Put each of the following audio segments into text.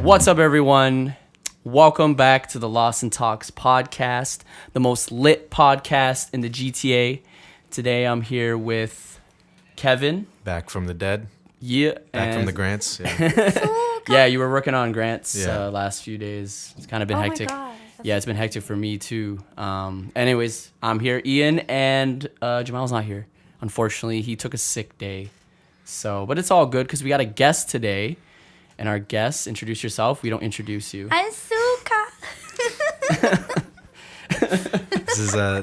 What's up, everyone? Welcome back to the Lost and Talks podcast, the most lit podcast in the GTA. Today, I'm here with Kevin. Back from the dead. Yeah. Back from the grants. Yeah. Yeah, you were working on grants last few days. It's kind of been hectic. My God. Yeah, it's been hectic for me too. Anyways, I'm here. Ian and Jamal's not here. Unfortunately, he took a sick day. But it's all good because we got a guest today. And our guest, introduce yourself. We don't introduce you. I'm Sukha.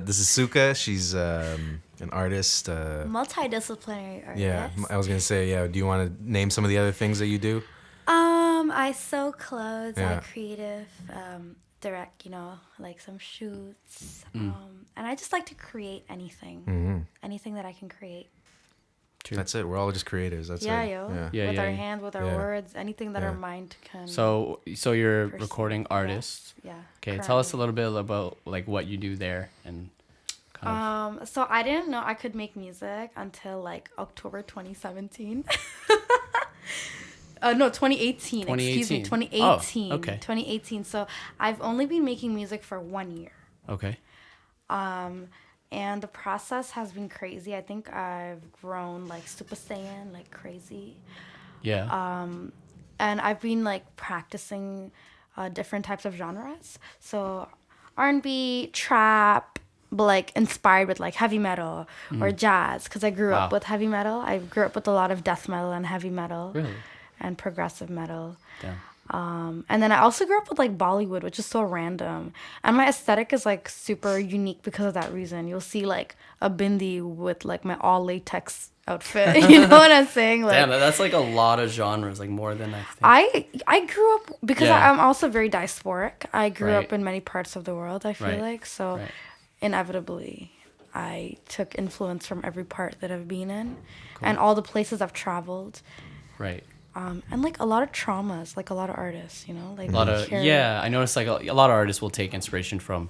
This is Sukha. She's an artist. Multidisciplinary artist. Yeah, I was gonna say. Yeah, do you want to name some of the other things that you do? I sew clothes. Yeah. I creative, direct. Like some shoots. And I just like to create anything. Anything that I can create. True. That's it. We're all just creators. That's it. Yeah, with our hands, with our words, anything that our mind can. So you're a perceive. recording artist. Yeah. Okay, tell us a little bit about like what you do there and kind of. So I didn't know I could make music until like October 2017. No, 2018. Excuse me, 2018. Oh, okay. 2018. So I've only been making music for 1 year. Okay. And the process has been crazy. I think I've grown like Super Saiyan, like crazy. Yeah. And I've been like practicing different types of genres. So R&B, trap, but like inspired with like heavy metal or jazz. Because I grew up with heavy metal. I grew up with a lot of death metal and heavy metal. Really? And progressive metal. Damn. And then I also grew up with like Bollywood, which is so random. And my aesthetic is like super unique because of that reason. You'll see like a bindi with like my all latex outfit. You know what I'm saying? Like, Damn, that's like a lot of genres, like more than I think. I grew up because I'm also very diasporic. I grew Right. up in many parts of the world, I feel Right. like. So Right. inevitably, I took influence from every part that I've been in and all the places I've traveled. Right. And like a lot of traumas, like a lot of artists, you know, like A lot of carry- I noticed like a lot of artists will take inspiration from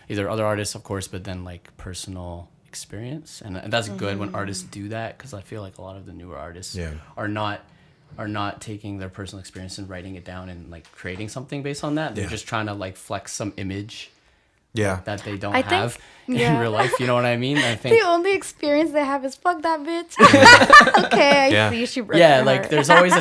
either other artists, of course, but then like personal experience, and that's good when artists do that, because I feel like a lot of the newer artists are not taking their personal experience and writing it down and like creating something based on that. They're just trying to like flex some image that they don't have in real life. You know what I mean? I think the only experience they have is fuck that bitch. Okay, I see. She broke her like heart. there's always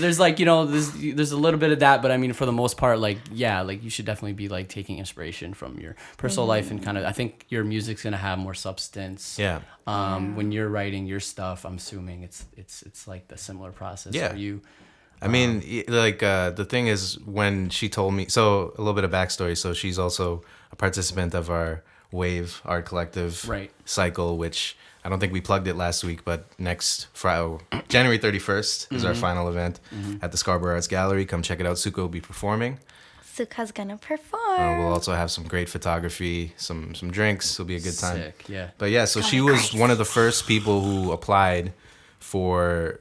there's like, there's a little bit of that, but I mean for the most part, like like you should definitely be like taking inspiration from your personal life, and kind of I think your music's gonna have more substance. When you're writing your stuff, I'm assuming it's like the similar process for you. I mean, like the thing is, when she told me, so a little bit of backstory. So she's also a participant of our Wave Art Collective cycle, which I don't think we plugged it last week, but next Friday, January 31st is our final event at the Scarborough Arts Gallery. Come check it out. Sukha will be performing. Sukha's gonna perform. We'll also have some great photography, some drinks. It'll be a good time. Sick, yeah. But yeah, so she was one of the first people who applied for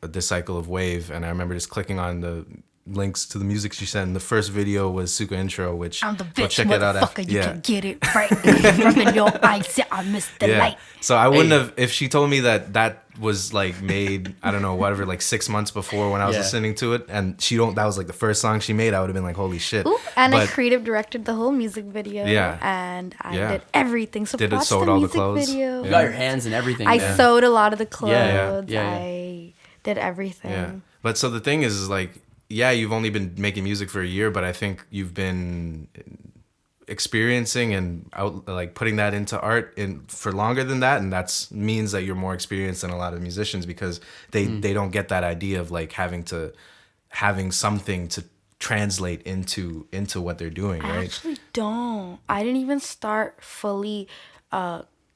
this cycle of Wave, and I remember just clicking on the links to the music she sent. And the first video was Sukha Intro, which I'm the go bitch, check it out after. motherfucker. You can get it right. Rubbing your eyes, I missed the light. So I wouldn't have, if she told me that was like made, I don't know, whatever, like 6 months before when I was listening to it, and that was like the first song she made, I would have been like, holy shit. Ooh, and I creative directed the whole music video. Yeah. And I did everything. So Did it, watch sewed the all the music clothes. video. You got your hands and everything. I sewed a lot of the clothes. Yeah. I did everything. Yeah. But so the thing is like, you've only been making music for a year, but I think you've been experiencing and like putting that into art for longer than that, and that means that you're more experienced than a lot of musicians, because they don't get that idea of like having something to translate into what they're doing, right? I actually don't. I didn't even start fully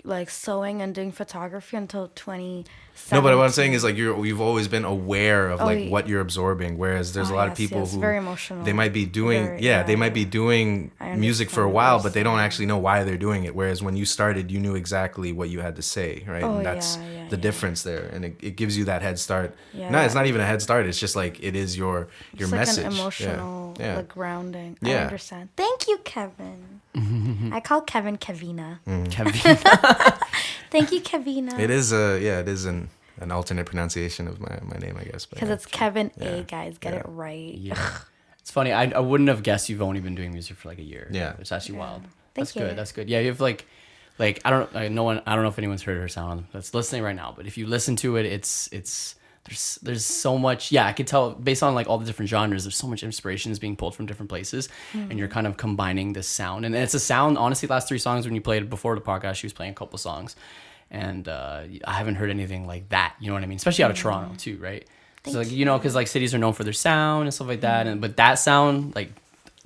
like sewing and doing photography until 2017. No, but what I'm saying is like you've always been aware of what you're absorbing, whereas there's a lot of people who very emotional. they might be doing they might be doing music for a while, but they don't actually know why they're doing it, whereas when you started you knew exactly what you had to say, right? And that's the difference there, and it gives you that head start. No, it's not even a head start, it's just like it is your it's message. Like an emotional like grounding. Yeah. I understand. Thank you, Kevin. I call Kevin Kevina. Kevin. Thank you, Kevina. It is an alternate pronunciation of my name, I guess. Because it's Kevin A, guys. Get it right. Yeah. It's funny. I wouldn't have guessed you've only been doing music for like a year. Yeah. It's actually wild. That's Thank you. good. That's good. Yeah, you have like I don't I don't know if anyone's heard her sound that's listening right now, but if you listen to it, it's there's so much. Yeah, I could tell based on like all the different genres. There's so much inspiration is being pulled from different places, and you're kind of combining this sound. And it's a sound. Honestly, last 3 songs when you played before the podcast, she was playing a couple songs, and I haven't heard anything like that. You know what I mean? Especially out of Toronto too, right? So like because like cities are known for their sound and stuff like that, and but that sound like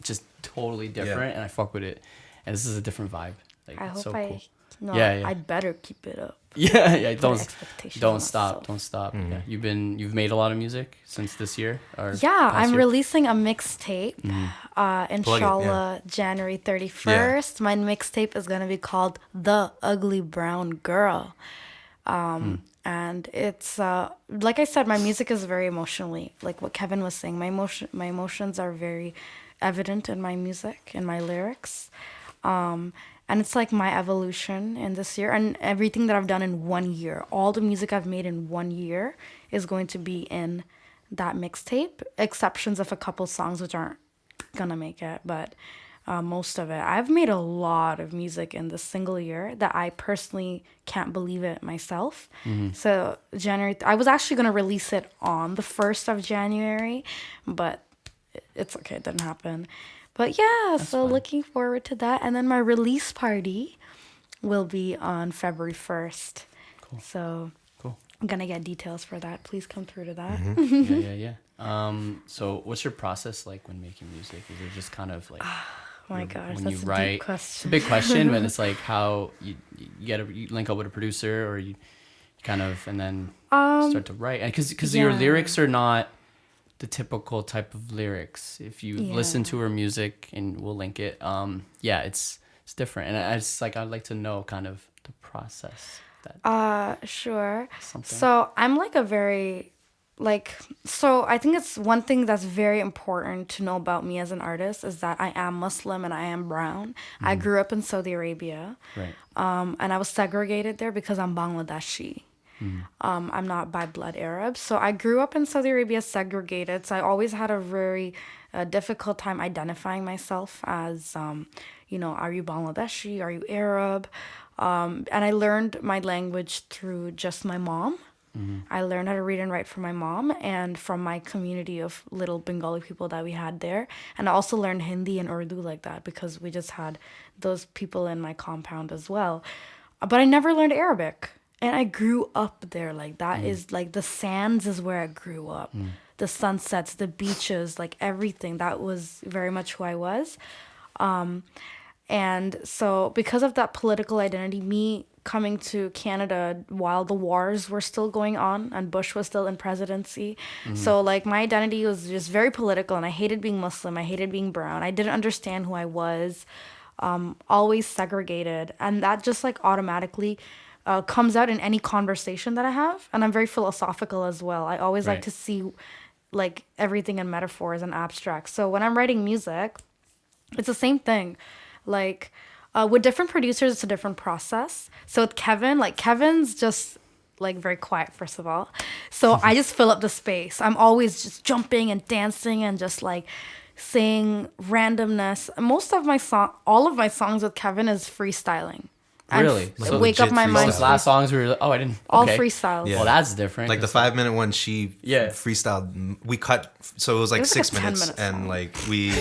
just totally different, and I fuck with it. And this is a different vibe. Like, I hope so I. cool. No, Yeah, yeah. I better keep it up. Yeah. Don't expectations don't on stop. myself. Don't stop. Yeah. You've made a lot of music since this year. Or Yeah, past I'm year? releasing a mixtape. Inshallah, January 31st. My mixtape is gonna be called The Ugly Brown Girl. And it's like I said, my music is very emotionally, like what Kevin was saying. My emotions are very evident in my music, in my lyrics. And it's like my evolution in this year, and everything that I've done in 1 year, all the music I've made in 1 year is going to be in that mixtape, exceptions of a couple songs which aren't gonna make it, but most of it. I've made a lot of music in this single year that I personally can't believe it myself. So I was actually gonna release it on the 1st of January, but it's okay, it didn't happen. But yeah, so fine. looking forward to that. And then my release party will be on February 1st. Cool. So Cool. I'm going to get details for that. Please come through to that. Yeah. So what's your process like when making music? Is it just kind of like Oh my gosh, when that's you a write? deep It's a question. big question, but it's like how you link up with a producer, or you kind of and then start to write, and because your yeah. lyrics are not the typical type of lyrics. If you listen Yeah. to her music, and we'll link it, it's different, and I'd like to know kind of the process. Sure. Something. So I'm like a very so I think it's one thing that's very important to know about me as an artist is that I am Muslim and I am brown. I grew up in Saudi Arabia. Right. And I was segregated there because I'm Bangladeshi. I'm not by blood Arab. So I grew up in Saudi Arabia segregated. So I always had a very difficult time identifying myself as, are you Bangladeshi? Are you Arab? And I learned my language through just my mom. I learned how to read and write from my mom and from my community of little Bengali people that we had there. And I also learned Hindi and Urdu like that because we just had those people in my compound as well. But I never learned Arabic. And I grew up there. Like that is like the sands is where I grew up. The sunsets, the beaches, like everything. That was very much who I was. And so because of that political identity, me coming to Canada while the wars were still going on and Bush was still in presidency. So like my identity was just very political, and I hated being Muslim. I hated being brown. I didn't understand who I was. Always segregated. And that just like automatically comes out in any conversation that I have. And I'm very philosophical as well. I always like Right. to see like everything in metaphors and abstract. So when I'm writing music, it's the same thing. Like with different producers, it's a different process. So with Kevin, like Kevin's just like very quiet, first of all. So I just fill up the space. I'm always just jumping and dancing and just like saying randomness. All of my songs with Kevin is freestyling. And Really? f- wake up legit my mind. freestyle. Last songs we were I didn't. All Okay. freestyles. Yeah. Well, that's different. Like the 5-minute one, she Yeah. freestyled. We cut, so it was like was like a 6 minutes, 10-minute and song. like we,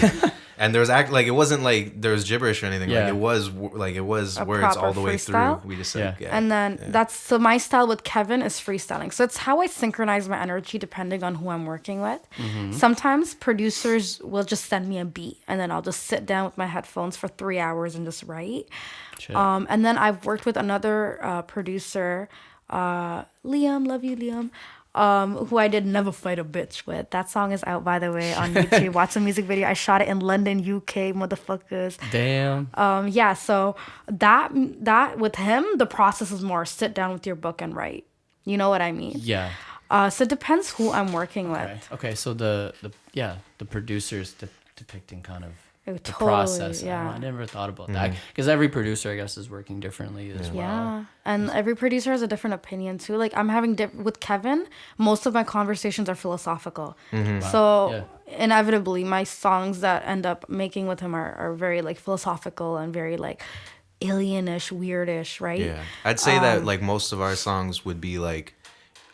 and there was it wasn't like there was gibberish or anything. Yeah. Like it was A words all proper the way freestyle? through. We just Yeah. And then so my style with Kevin is freestyling. So it's how I synchronize my energy depending on who I'm working with. Sometimes producers will just send me a beat and then I'll just sit down with my headphones for 3 hours and just write. Shit. And then I've worked with another producer, Liam, love you, Liam, who I did Never Fight a Bitch with. That song is out, by the way, on YouTube. Watch the music video. I shot it in London, UK, motherfuckers. Damn. Yeah, so that with him, the process is more sit down with your book and write. You know what I mean? Yeah. So it depends who I'm working with. Okay. So the producers depicting kind of It the totally, process. yeah. I never thought about that because every producer, I guess, is working differently as well. Yeah, and every producer has a different opinion too. Like I'm having with Kevin, most of my conversations are philosophical. So inevitably, my songs that end up making with him are very like philosophical and very like alienish, weirdish, right? Yeah, I'd say that like most of our songs would be like,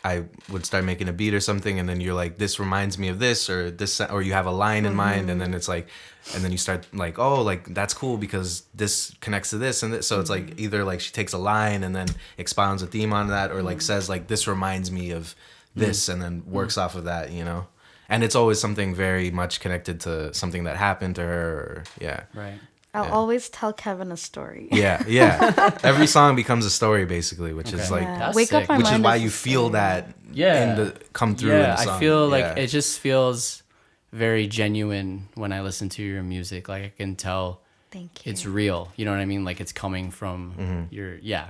I would start making a beat or something, and then you're like, this reminds me of this, or this, or you have a line in mind, and then it's like, and then you start like, oh, like that's cool because this connects to this and this. So it's like either like she takes a line and then expounds a theme on that, or like says like, this reminds me of this, and then works off of that, you know. And it's always something very much connected to something that happened to her. Or, yeah. Right. I'll always tell Kevin a story. Yeah. Every song becomes a story basically, which is like, That's Wake sick. Up My which is Mind why is you a feel story. that come through in the song. I feel like it just feels very genuine when I listen to your music. Like I can tell Thank you. it's real. You know what I mean? Like it's coming from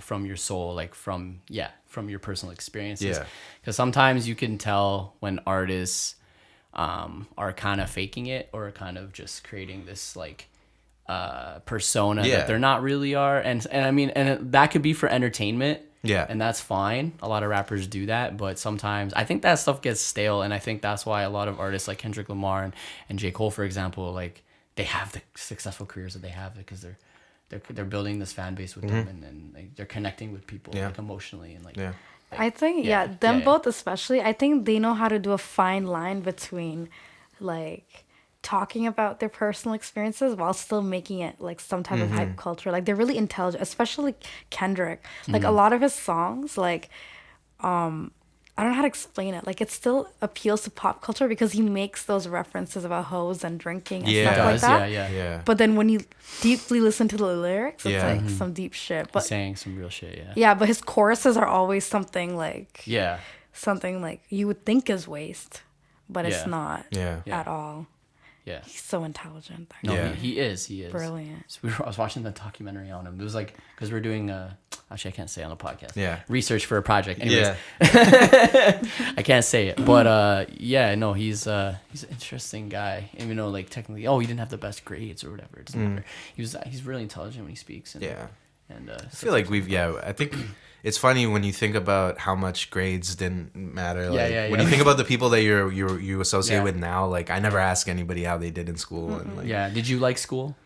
from your soul, like from your personal experiences. Yeah. Because sometimes you can tell when artists are kind of faking it or kind of just creating this like persona that they're not really are, and I mean, that could be for entertainment. Yeah. And that's fine. A lot of rappers do that, but sometimes I think that stuff gets stale, and I think that's why a lot of artists like Kendrick Lamar and J. Cole, for example, like they have the successful careers that they have because they're building this fan base with them, and like, they're connecting with people like emotionally and like. Yeah. I think them both especially. I think they know how to do a fine line between, like, talking about their personal experiences while still making it like some type of hype culture. Like they're really intelligent, especially Kendrick. Like a lot of his songs, like, I don't know how to explain it. Like it still appeals to pop culture because he makes those references about hoes and drinking and stuff like that. Yeah. But then when you deeply listen to the lyrics, it's like some deep shit. But saying some real shit, yeah, but his choruses are always something like something like you would think is waste, but it's not at all. Yeah. He's so intelligent. No, he is. Brilliant. So I was watching the documentary on him. It was like, because we're doing, actually I can't say on the podcast. Yeah. Research for a project. Anyways, I can't say it. But he's an interesting guy. Even though like technically, he didn't have the best grades or whatever. It doesn't matter. He's really intelligent when he speaks. And, And I feel like I think it's funny when you think about how much grades didn't matter. Like, when you think about the people that you associate with now, like I never ask anybody how they did in school. And like, did you like school?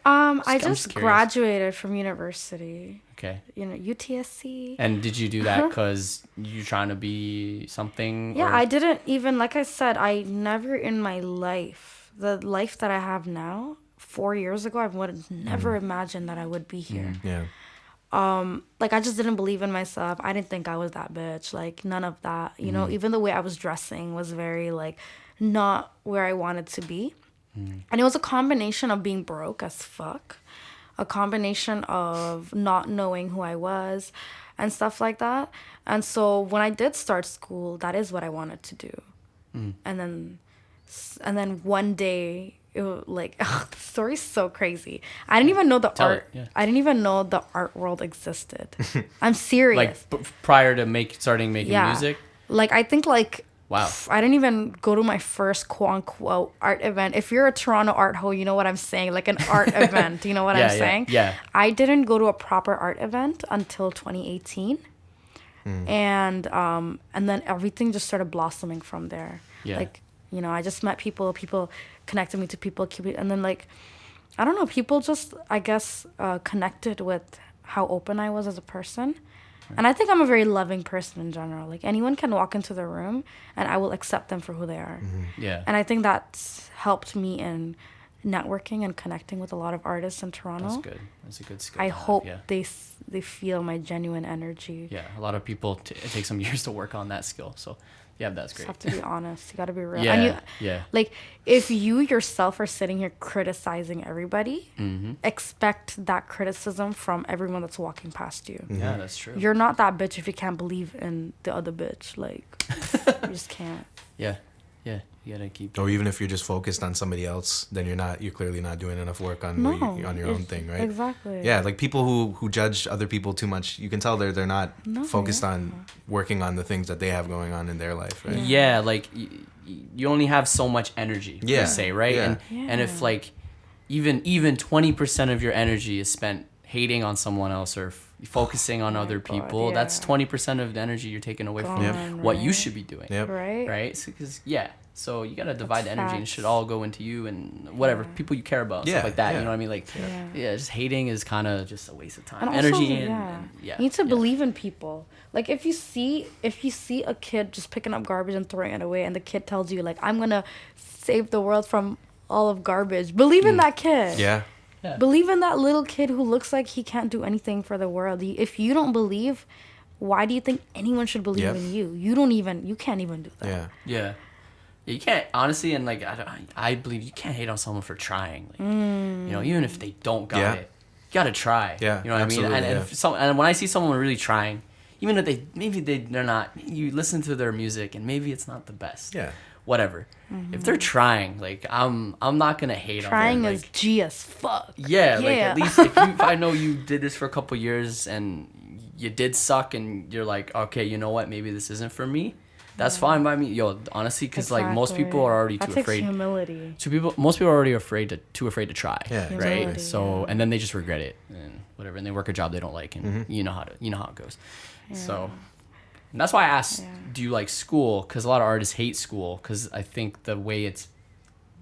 I just graduated from university. Okay. UTSC. And did you do that because you're trying to be something? Yeah, I didn't even, like I said, I never in my life, the life that I have now, 4 years ago, I would have never imagined that I would be here. Yeah. Like I just didn't believe in myself. I didn't think I was that bitch. Like none of that. Even the way I was dressing was very like not where I wanted to be. And it was a combination of being broke as fuck, a combination of not knowing who I was and stuff like that. And so when I did start school, that is what I wanted to do. And then one day, it was like, the story's so crazy. I didn't even know the art. I didn't even know the art world existed. I'm serious. Like prior to starting making music. Like I think like. Wow. I didn't even go to my first quote unquote art event. If you're a Toronto art hoe, you know what I'm saying. Like an art event. You know what I'm saying? Yeah. I didn't go to a proper art event until 2018. And then everything just started blossoming from there. Yeah. Like, I just met people connected me to people, and then like, I don't know, people just, I guess, connected with how open I was as a person. And I think I'm a very loving person in general. Like anyone can walk into the room and I will accept them for who they are. Yeah. And I think that's helped me in networking and connecting with a lot of artists in Toronto. That's good. That's a good skill. I hope they feel my genuine energy. Yeah. A lot of people, it takes some years to work on that skill. So yeah, that's great. You have to be honest. You got to be real. Yeah. And like if you yourself are sitting here criticizing everybody, expect that criticism from everyone that's walking past you. Yeah, that's true. You're not that bitch if you can't believe in the other bitch. Like, you just can't. Yeah. Yeah. You gotta keep. Or even if you're just focused on somebody else, then you're clearly not doing enough work on your own thing, right? Exactly. Yeah, like people who judge other people too much, you can tell they're not focused on working on the things that they have going on in their life, right? Yeah, like you only have so much energy, per se, right? Yeah. And if like even 20% of your energy is spent hating on someone else or focusing on other people. God, That's 20% of the energy you're taking away from what you should be doing. Right? So you gotta divide the energy, and it should all go into you and whatever people you care about, stuff like that. You know what I mean? Like, just hating is kind of just a waste of time, and energy, also, you need to believe in people. Like, if you see a kid just picking up garbage and throwing it away, and the kid tells you like, "I'm gonna save the world from all of garbage," believe in that kid. Yeah. Believe in that little kid who looks like he can't do anything for the world. If you don't believe, why do you think anyone should believe in you? You can't even do that. Yeah. You can't, honestly, and like I believe you can't hate on someone for trying. Like, you know, even if they don't got it, you gotta try. Yeah, you know what I mean? And when I see someone really trying, even if they're not, you listen to their music and maybe it's not the best. Yeah. Whatever. If they're trying, like I'm not gonna hate on them. Trying like, is G as fuck. Yeah, like at least if I know you did this for a couple years and you did suck and you're like, okay, you know what, maybe this isn't for me. That's fine by me, honestly, because like most people are already too afraid. Humility. Most people are already too afraid to try. Yeah, right. Humility, so and then they just regret it and whatever, and they work a job they don't like, and you know how it goes. Yeah. So and that's why I asked, do you like school? Because a lot of artists hate school because I think the way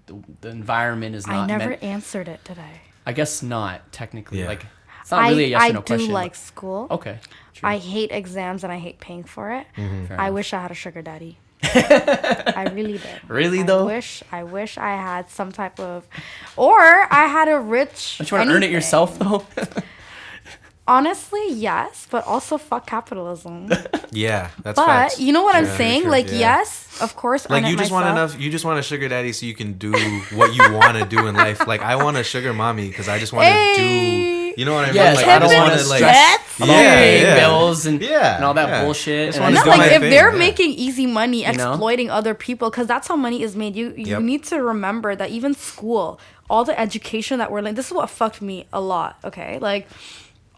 the environment is not. I never answered it today. I guess not technically. Like it's not really a yes or no question. I do like school. Okay. True. I hate exams and I hate paying for it. I wish I had a sugar daddy. I really did. Really though? I wish I had some type of, or I had a rich. Don't you want to earn it yourself though? Honestly, yes, but also fuck capitalism. Yeah, that's but facts. You know what I'm saying? Like, yes, of course. Like you just want a sugar daddy so you can do what you want to do in life. Like I want a sugar mommy because I just want to do. You know what I mean? Yes, like I don't want to stress about paying bills and all that bullshit. And like if they're making easy money exploiting other people, because that's how money is made. You need to remember that even school, all the education that we're learning, this is what fucked me a lot. Okay, like.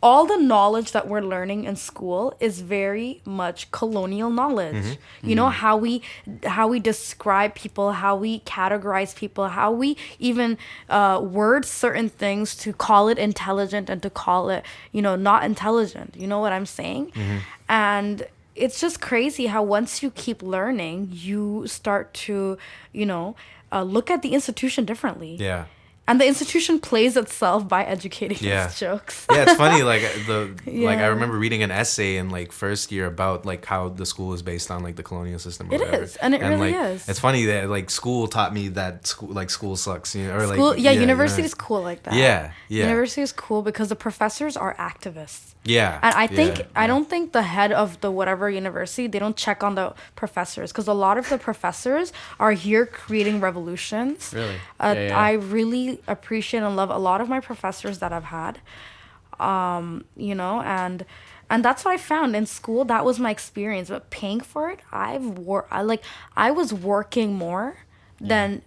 All the knowledge that we're learning in school is very much colonial knowledge. You know, how we describe people, how we categorize people, how we even word certain things to call it intelligent and to call it, not intelligent. You know what I'm saying? And it's just crazy how once you keep learning, you start to, look at the institution differently. Yeah. And the institution plays itself by educating its jokes. Yeah, it's funny. Like like I remember reading an essay in like first year about like how the school is based on like the colonial system. Or it whatever. Is, and it really is. It's funny that like school taught me that school sucks. Or school, like university is cool like that. Yeah. University is cool because the professors are activists. Yeah. And I don't think the head of the whatever university, they don't check on the professors because a lot of the professors are here creating revolutions. Really? I really appreciate and love a lot of my professors that I've had. And that's what I found in school. That was my experience. But paying for it, I was working more than,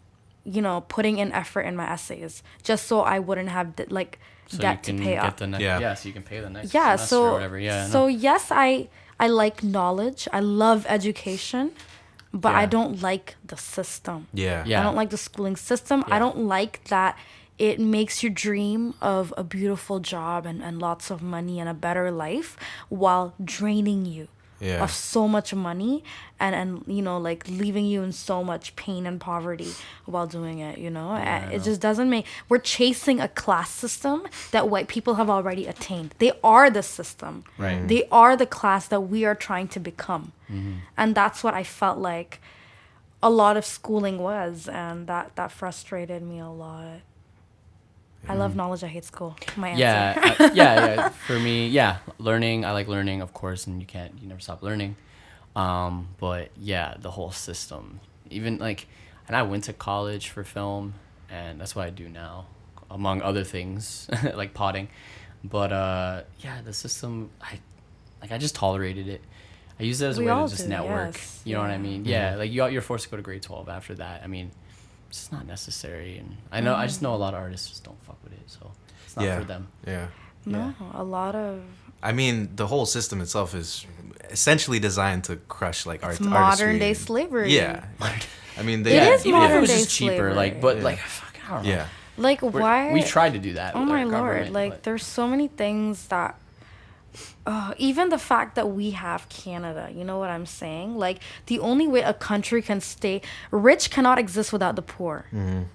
putting in effort in my essays just so I wouldn't have debt to pay off. So you can pay the next semester or whatever. So yes, I like knowledge. I love education, but I don't like the system. Yeah. I don't like the schooling system. I don't like that it makes you dream of a beautiful job and lots of money and a better life while draining you of so much money and like leaving you in so much pain and poverty while doing it, it just doesn't make. We're chasing a class system that white people have already attained. They are the system. Right. They are the class that we are trying to become. And that's what I felt like a lot of schooling was, and that frustrated me a lot. I love knowledge. I hate school. My answer. For me, learning. I like learning, of course, and you never stop learning. But yeah, the whole system. Even like, and I went to college for film, and that's what I do now, among other things, like potting. But the system. I just tolerated it. I use it as a way to just network. Yes. You know what I mean? Yeah, like you're forced to go to grade 12 after that. I mean. It's just not necessary, and I just know a lot of artists just don't fuck with it, so it's not for them. No, a lot of. I mean, the whole system itself is essentially designed to crush like art. Modern day slavery. Yeah, I mean, it is even if it modern was day just cheaper, slavery. fuck, I don't know. Yeah. Like, why? We tried to do that. Oh with my our lord! government, Like, but- there's so many things that. Even the fact that we have Canada, you know what I'm saying? Like, the only way a country can stay rich cannot exist without the poor.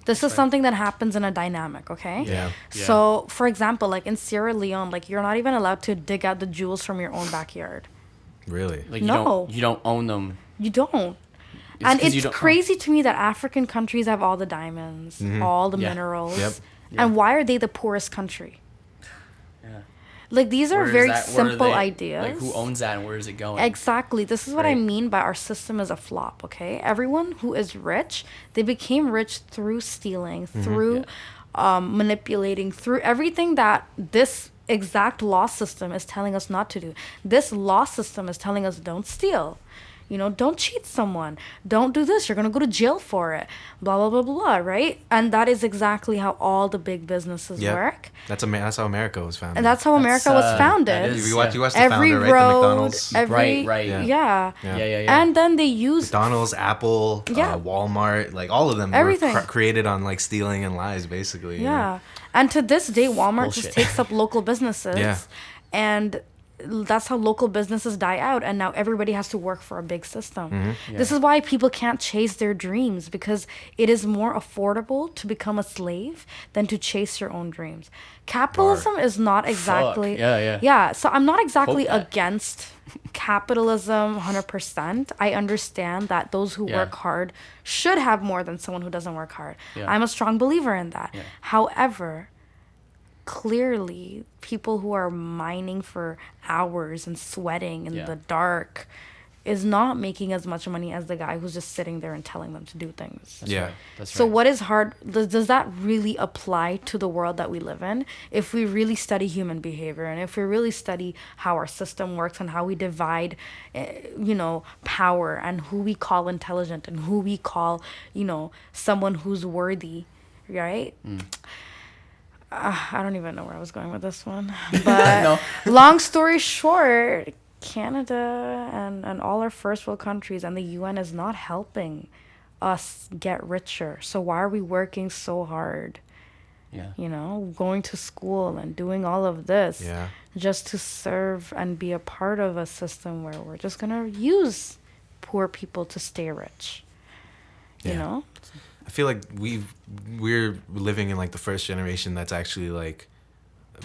This is something that happens in a dynamic, okay? Yeah. So, for example, like in Sierra Leone, like you're not even allowed to dig out the jewels from your own backyard. Really? like No. you don't own them. You don't. And 'cause you it's don't- crazy to me that African countries have all the diamonds, all the Yeah. minerals. Yep. And why are they the poorest country? Yeah. Like, these are Where is very that- where are simple they- ideas. Like, who owns that and where is it going? Exactly. This is what I Right. mean by our system is a flop, okay? Everyone who is rich, they became rich through stealing, through manipulating, through everything that this exact law system is telling us not to do. This law system is telling us don't steal. You know, don't cheat someone. Don't do this. You're going to go to jail for it. Blah, blah, blah, blah, right? And that is exactly how all the big businesses Yep. work. That's how America was founded. And that's how America was that founded. is- you watch the Every founder, right? road, The McDonald's. Right. Yeah. Yeah. Yeah. And then they use McDonald's, Apple, Yeah. Walmart, like all of them Everything. were created on like stealing and lies, basically. you know? Yeah. And to this day, Walmart Bullshit. just takes up local businesses. Yeah. And that's how local businesses die out. And now everybody has to work for a big system. Mm-hmm. This is why people can't chase their dreams, because it is more affordable to become a slave than to chase your own dreams. Capitalism is not exactly. Yeah. Yeah. So I'm not exactly Quote that. against capitalism 100%. I understand that those who Yeah. work hard should have more than someone who doesn't work hard. Yeah. I'm a strong believer in that. Yeah. However, clearly people who are mining for hours and sweating in Yeah. the dark is not making as much money as the guy who's just sitting there and telling them to do things. That's Yeah. right. That's So right. what is hard, does that really apply to the world that we live in? If we really study human behavior and if we really study how our system works and how we divide, power and who we call intelligent and who we call, someone who's worthy, right? I don't even know where I was going with this one. But No. long story short, Canada and all our first world countries and the UN is not helping us get richer. So why are we working so hard? Yeah. Going to school and doing all of this Yeah. just to serve and be a part of a system where we're just going to use poor people to stay rich. You Yeah. know? I feel like we're living in like the first generation that's actually like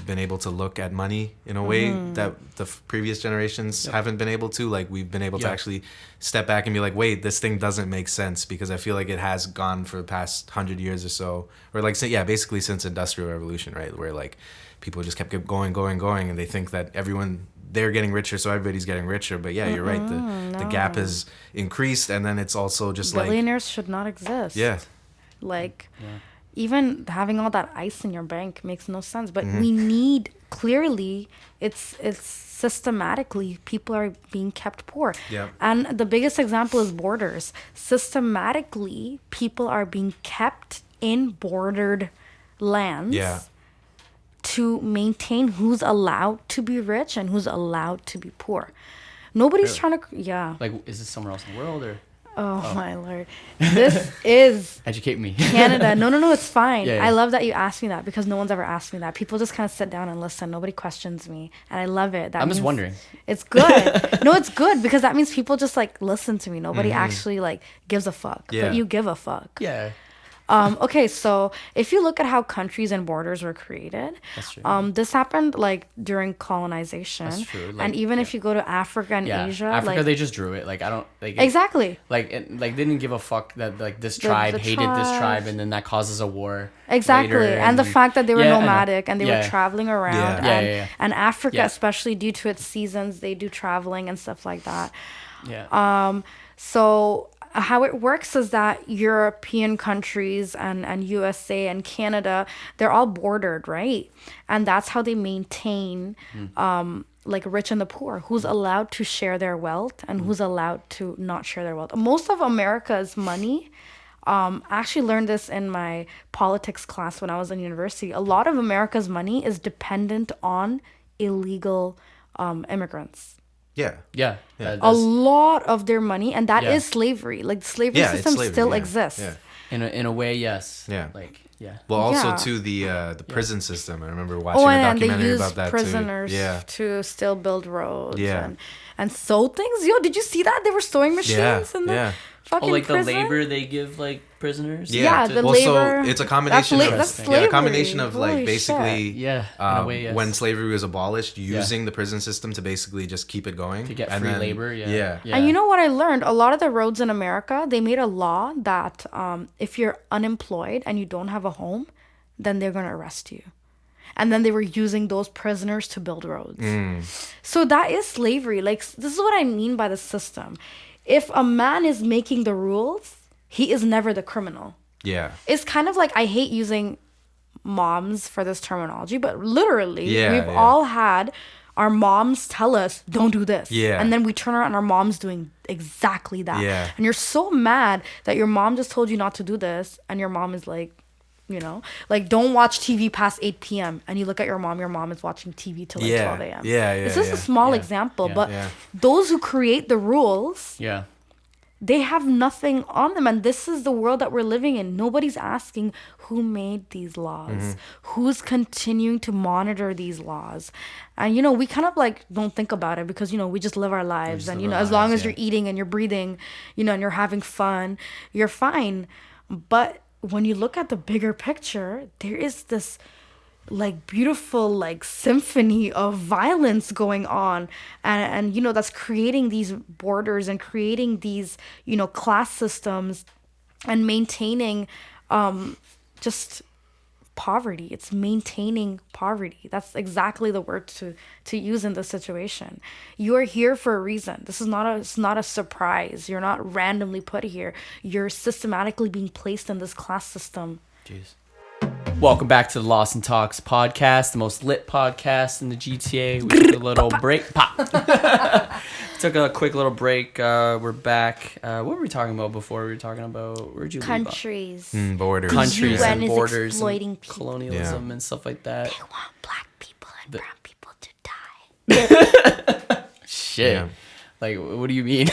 been able to look at money in a way that the previous generations haven't been able to. Like we've been able to Yeah. actually step back and be like, wait, this thing doesn't make sense, because I feel like it has gone for the past 100 years or so, or like basically since Industrial Revolution, right, where like people just kept going, and they think that they're getting richer, so everybody's getting richer. But yeah, you're right. The gap has increased, and then it's also just Billionaires should not exist. yeah. Like, even having all that ice in your bank makes no sense. But we need, clearly, it's systematically, people are being kept poor. Yeah. And the biggest example is borders. Systematically, people are being kept in bordered lands. Yeah. To maintain who's allowed to be rich and who's allowed to be poor. Nobody's trying to, Like, is this somewhere else in the world or Oh my lord. This is educate me? Canada. No, it's fine. Yeah. I love that you asked me that, because no one's ever asked me that. People just kind of sit down and listen. Nobody questions me. And I love it. That I'm just means wondering. It's good. No, it's good, because that means people just like listen to me. Nobody actually like gives a fuck. Yeah. But you give a fuck. Yeah. Okay, so if you look at how countries and borders were created, That's true. this happened like during colonization. That's true. And Like, even if you go to Africa and Yeah. Asia, Africa, like they just drew it. Like, I don't. Like, exactly. They didn't give a fuck that like this tribe the hated this tribe. tribe, and then that causes a war. Exactly. later, And the fact that they were Yeah, I know. nomadic and they Yeah. were traveling around. Yeah. And, Yeah. and Africa, Yeah. especially due to its seasons, they do traveling and stuff like that. Yeah. So how it works is that European countries and USA and Canada, they're all bordered, right? And that's how they maintain like rich and the poor, who's allowed to share their wealth and who's allowed to not share their wealth. Most of America's money, I actually learned this in my politics class when I was in university. A lot of America's money is dependent on illegal immigrants. Yeah. Yeah. Yeah. A lot of their money, and that is Yeah. slavery. Like the slavery Yeah, it's system slavery, still yeah, exists. yeah. In a way, yes. Yeah. Like Yeah. Well, also Yeah. to the prison system. I remember watching Oh, a and they documentary use about that prisoners too. Yeah. to still build roads Yeah. and sew things. Yo, did you see that? They were sewing machines in the Yeah. fucking Oh, like prison. the labor they give like prisoners. Yeah, to- the well, labor. so it's a combination that's of that's yeah, slavery. a combination of Holy like basically shit. Yeah, in a way, yes. when slavery was abolished, using the prison system to basically just keep it going to get and free then- labor. Yeah. yeah. And you know what I learned? A lot of the roads in America, they made a law that if you're unemployed and you don't have a home, then they're going to arrest you. And then they were using those prisoners to build roads. So that is slavery. Like, this is what I mean by the system. If a man is making the rules, he is never the criminal. Yeah. It's kind of like, I hate using moms for this terminology, but literally, Yeah, we've yeah. all had our moms tell us, don't do this. Yeah. And then we turn around and our mom's doing exactly that. Yeah. And you're so mad that your mom just told you not to do this. And your mom is like, you know, like, don't watch TV past 8 p.m. And you look at your mom is watching TV till like Yeah. 12 a.m. Yeah, It's just yeah. a small Yeah. example, Yeah. but Yeah. those who create the rules, Yeah. they have nothing on them. And this is the world that we're living in. Nobody's asking who made these laws, who's continuing to monitor these laws. And, you know, we kind of like don't think about it because, you know, we just live our lives. And, live you know, our as long lives, as you're eating and you're breathing, you know, and you're having fun, you're fine. But when you look at the bigger picture, there is this like beautiful like symphony of violence going on, and you know, that's creating these borders and creating these, you know, class systems and maintaining just poverty. It's maintaining poverty. That's exactly the word to use in this situation. You are here for a reason. This is not a surprise. You're not randomly put here. You're systematically being placed in this class system. Jeez. Welcome back to the Lost and Talks podcast, the most lit podcast in the GTA. We took a little break. Pop. Took a quick little break. We're back. What were we talking about before? We were talking about, where'd you leave off? Countries. Borders. Countries UN and is borders exploiting and people. colonialism and stuff like that. They want black people and brown people to die. Shit. Yeah. Like, what do you mean?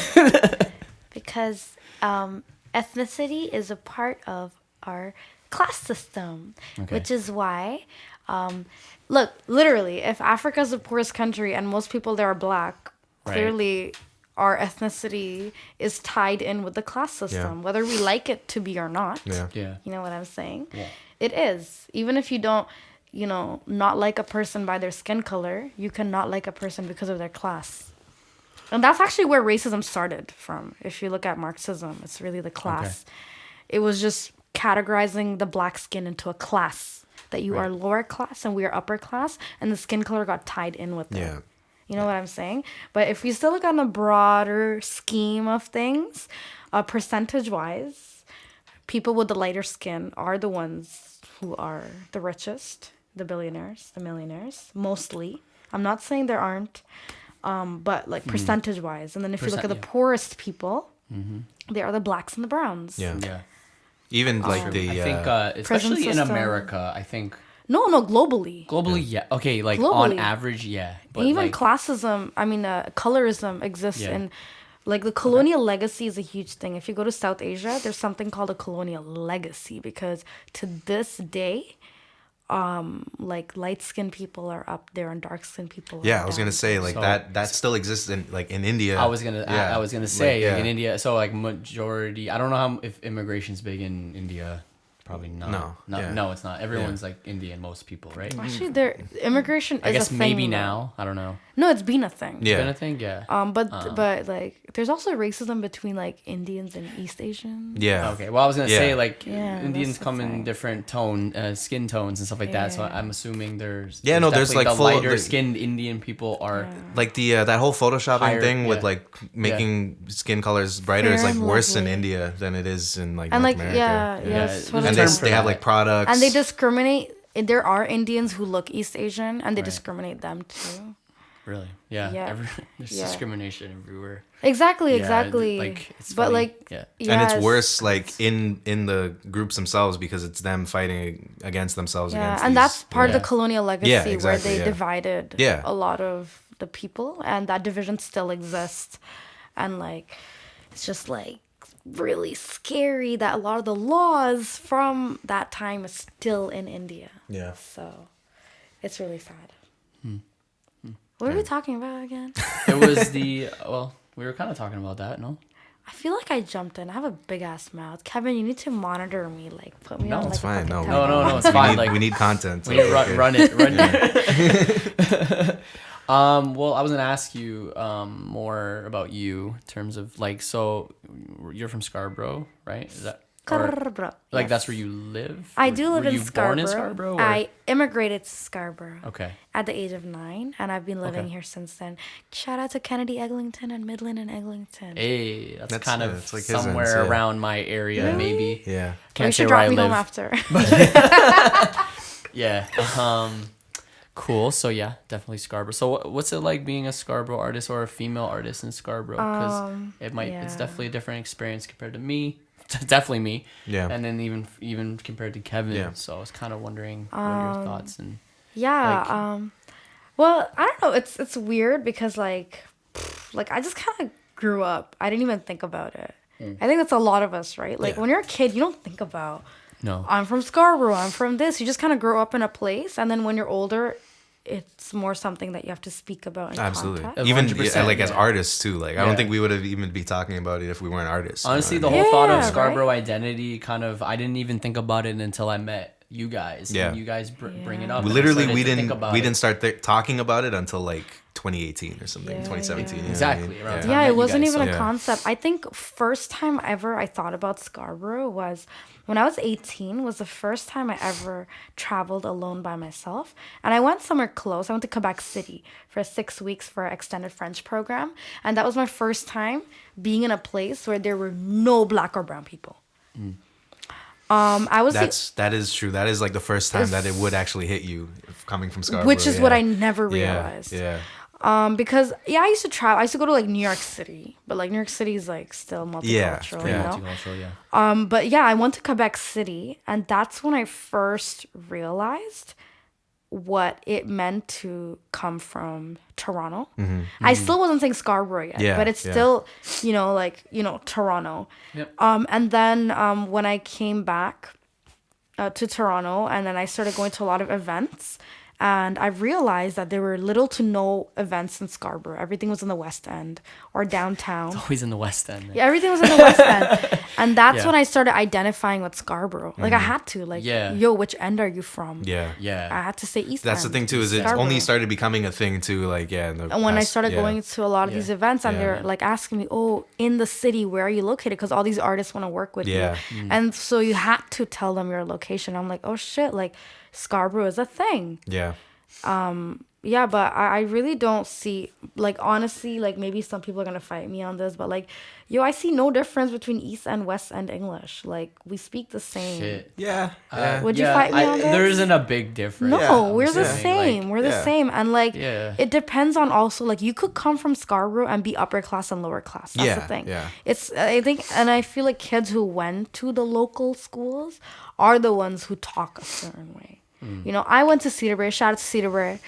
Because ethnicity is a part of our class system, which is why, look, literally, if Africa is the poorest country and most people there are black, clearly our ethnicity is tied in with the class system, whether we like it to be or not. Yeah. Yeah. You know what I'm saying? Yeah. It is. Even if you don't, you know, not like a person by their skin color, you can not like a person because of their class. And that's actually where racism started from. If you look at Marxism, it's really the class. It was just categorizing the black skin into a class, that you are lower class and we are upper class, and the skin color got tied in with it. Yeah. You know what I'm saying? But if we still look on a broader scheme of things, percentage-wise, people with the lighter skin are the ones who are the richest, the billionaires, the millionaires, mostly. I'm not saying there aren't, but like percentage-wise. And then if you look at the poorest people, they are the blacks and the browns. Yeah. Yeah. Even like the I think, prison especially in system. America, I think No, globally. globally, yeah. Okay, like on Globally. average, yeah. But Even like, classism, colorism exists Yeah. in, like, the colonial legacy is a huge thing. If you go to South Asia, there's something called a colonial legacy, because to this day, like, light-skinned people are up there and dark-skinned people are I was gonna down. say like So- that still exists in like in India. I was gonna say Like, in India. So like majority, I don't know if immigration's big in India. Probably not. No, it's not. Everyone's like Indian, most people, right? Actually, immigration is I guess a thing. maybe though. now. I don't know. No, it's been a thing. Yeah. Been a thing, yeah. But like, there's also racism between like Indians and East Asians. Yeah. Okay. Well, I was gonna say like Yeah, Indians that's the come in thing. different skin tones and stuff like that. So Yeah. I'm assuming there's Yeah, no, there's, definitely like, the full- lighter like- skinned Indian people are Like the that whole photoshopping Higher- thing with yeah. like making skin colors brighter is Fair like and worse in lovely. India than it is in like And North like, America. yeah, Yeah, yes. there's a And term they, for they have that. like products. And they discriminate. There are Indians who look East Asian, and they discriminate them too. really yeah. Yeah. There's Yeah. discrimination everywhere. Exactly, Yeah, exactly. like, it's but funny. like, Yeah. And it's yes. worse like in the groups themselves because it's them fighting against themselves. Yeah, against and these- that's part of Yeah. the colonial legacy Yeah, where exactly, they yeah. divided Yeah. a lot of the people, and that division still exists. And like, it's just like, really scary that a lot of the laws from that time is still in India. Yeah. So it's really sad. What are we talking about again? It was we were kind of talking about that, no? I feel like I jumped in. I have a big ass mouth. Kevin, you need to monitor me. Like, put me No, on. Like, It's fine. a No, fucking No, timer. it's fine. Like, we need content. So we need to okay. run it. Well, I was gonna ask you more about you in terms of like, so you're from Scarborough, right? Is that Scarborough. like Yes. that's where you live? I do live Were in you Scarborough. born in Scarborough? Or? I immigrated to Scarborough Okay. at the age of 9, and I've been living Okay. here since then. Shout out to Kennedy Eglinton and Midland and Eglinton. Hey, that's kind yeah, of it's like his somewhere ends, yeah. around my area, Really? maybe. Yeah. Can't you say should where I drop me live. home after. Yeah. Cool. So yeah, definitely Scarborough. So what's it like being a Scarborough artist or a female artist in Scarborough? Because it's yeah. definitely a different experience compared to me. Definitely me. Yeah. And then even compared to Kevin. Yeah. So I was kind of wondering what your thoughts and Yeah. Like- Well, I don't know. It's weird because like I just kind of grew up. I didn't even think about it. I think that's a lot of us, right? Like Yeah. when you're a kid, you don't think about no. I'm from Scarborough. I'm from this. You just kind of grow up in a place, and then when you're older, it's more something that you have to speak about in Absolutely. context. Even 100%, like as yeah. artists too. Like I Yeah. don't think we would have even be talking about it if we weren't artists. you know Honestly, what the I mean? whole thought of Yeah, Scarborough right? identity kind of I didn't even think about it until I met you guys. Yeah. And you guys bring it Yeah. up. we and I literally started we to think didn't about we it. didn't start talking about it until like 2018 or something, Yeah, 2017. yeah. you know what I mean? Exactly, around Yeah. time. Yeah, met it you wasn't guys, even so- a Yeah. concept. I think first time ever I thought about Scarborough was when I was 18 was the first time I ever traveled alone by myself. And I went somewhere close. I went to Quebec City for 6 weeks for an extended French program. And that was my first time being in a place where there were no black or brown people. I was That is true. That is like the first time that it would actually hit you coming from Scarborough. which is what yeah. I never Yeah, realized. Yeah. Because I used to travel. I used to go to like New York City, but like New York City is like still multicultural, Yeah, you know. Multicultural, yeah. But yeah, I went to Quebec City, and that's when I first realized what it meant to come from Toronto. I still wasn't saying Scarborough yet, Yeah, but it's yeah. still, Toronto. Yep. And then when I came back to Toronto, and then I started going to a lot of events. And I realized that there were little to no events in Scarborough. Everything was in the West End or downtown. Always in the West End. Yeah, everything was in the West End. And that's Yeah. when I started identifying with Scarborough. Like, I had to. Like, Yeah. yo, which end are you from? Yeah. Yeah. I had to say East That's the End. thing too, is it Scarborough. only started becoming a thing too, like in the And when I past- started yeah. going to a lot of Yeah. these events, and Yeah. they're like asking me, "Oh, in the city, where are you located?" Because all these artists want to work with Yeah. you, and so you had to tell them your location. I'm like, "Oh shit!" Like Scarborough is a thing. Yeah. Yeah, but I really don't see, like, honestly, like, maybe some people are gonna fight me on this, but like, yo, I see no difference between East and West End English. Like, we speak the same. Shit. Yeah. Would you fight me on this? There isn't a big difference. No, Yeah, we're the yeah. same. Like, We're the yeah. same. And like, Yeah. it depends on also, like, you could come from Scarborough and be upper class and lower class. That's the Yeah, thing. yeah. It's, I think, and I feel like kids who went to the local schools are the ones who talk a certain way. You know, I went to Cedarbrae. Shout out to Cedarbrae.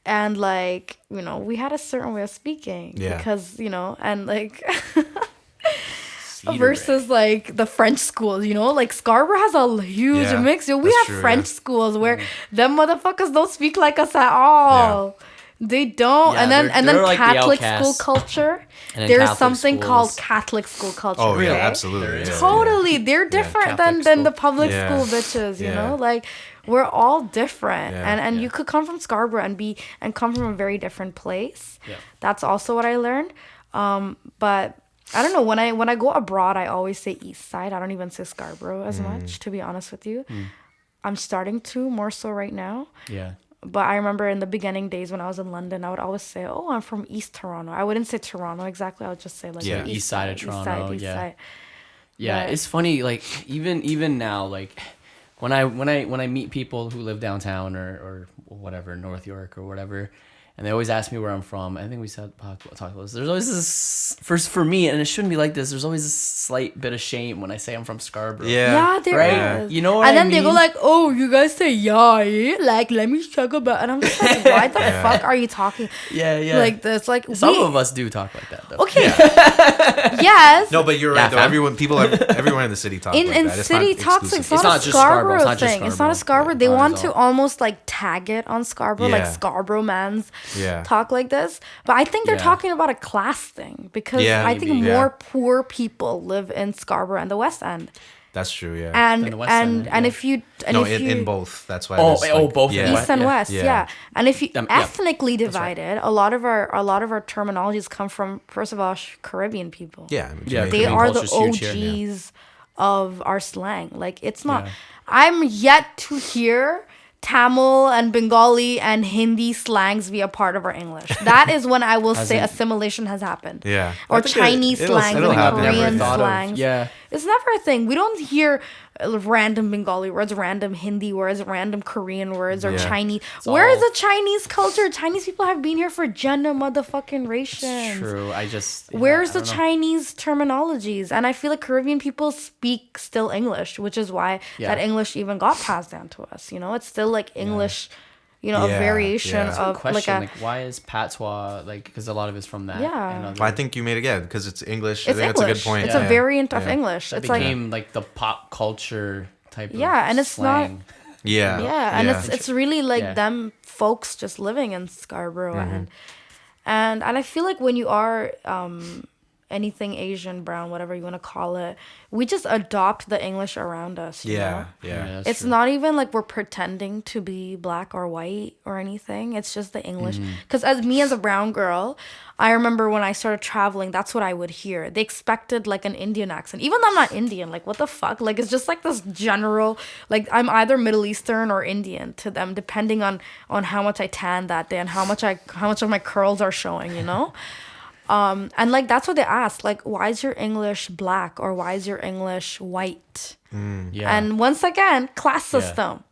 And like, we had a certain way of speaking. Yeah. Because, and like, Cedar versus like the French schools, like Scarborough has a huge Yeah, mix. We that's have true, French yeah. schools where them motherfuckers don't speak like us at all. They don't. Yeah, and then they're like the Catholic school outcasts. culture. And then There's Catholic something called schools. Catholic school culture. Oh yeah, right? absolutely. There is. Yeah, Totally. They're different Catholic than the school. public Yeah. school bitches, you Yeah. know? Like we're all different. Yeah. And Yeah. you could come from Scarborough and come from a very different place. Yeah. That's also what I learned. But I don't know, when I go abroad, I always say East Side. I don't even say Scarborough as much, to be honest with you. I'm starting to more so right now. Yeah. But I remember in the beginning days when I was in London, I would always say, "Oh, I'm from East Toronto." I wouldn't say Toronto exactly. I would just say like Yeah. the East side of Toronto, East yeah. side. Yeah, But- it's funny. Like even now, like when I meet people who live downtown or whatever, North York or whatever, And they always ask me where I'm from. I think we talked about this. There's always this, for me, and it shouldn't be like this, there's always a slight bit of shame when I say I'm from Scarborough. Yeah, there right? is. You know what and I then mean? they go like, oh, you guys say yeah, like, let me talk about, and I'm just like, why the fuck are you talking like this? Like, some of us do talk like that, though. Okay. Yes. No, but you're right, though. Everyone in the city talks like that. In city talks, it's not a Scarborough thing. It's not a Scarborough. They want to almost like tag it on Scarborough, like Scarborough mans talk like this. But I think they're talking about a class thing, because I think more poor people live in Scarborough and the West End. That's true, yeah. And if you in both. That's why. Both. East and West, yeah. And if you ethnically divided, a lot of our terminologies come from, first of all, Caribbean people. Yeah, they are the OGs of our slang. Like, it's not. I'm yet to hear Tamil and Bengali and Hindi slangs be a part of our English. That is when I will say assimilation has happened. Yeah. Or Chinese slangs and Korean slangs. Yeah. It's never a thing. We don't hear random Bengali words, random Hindi words, random Korean words, or Chinese. Where is the Chinese culture? Chinese people have been here for generations. True. Where's the Chinese terminologies? And I feel like Caribbean people speak still English, which is why that English even got passed down to us. You know, it's still like English. You know, a variation of question, like why is patois, like, because a lot of it's from that. Yeah. I think you made it again because it's English. It's I think English. That's a good point. It's a variant of English. It became like the pop culture type of and it's slang. not. Yeah. And it's really like them folks just living in Scarborough, and I feel like when you are anything Asian, brown, whatever you want to call it, we just adopt the English around us. You know? It's not even like we're pretending to be black or white or anything. It's just the English. Because as a brown girl, I remember when I started traveling, that's what I would hear. They expected like an Indian accent, even though I'm not Indian. Like, what the fuck? Like, it's just like this general, like, I'm either Middle Eastern or Indian to them, depending on how much I tan that day and how much of my curls are showing, you know. And like, that's what they ask, like, why is your English black, or why is your English white? And once again, class system.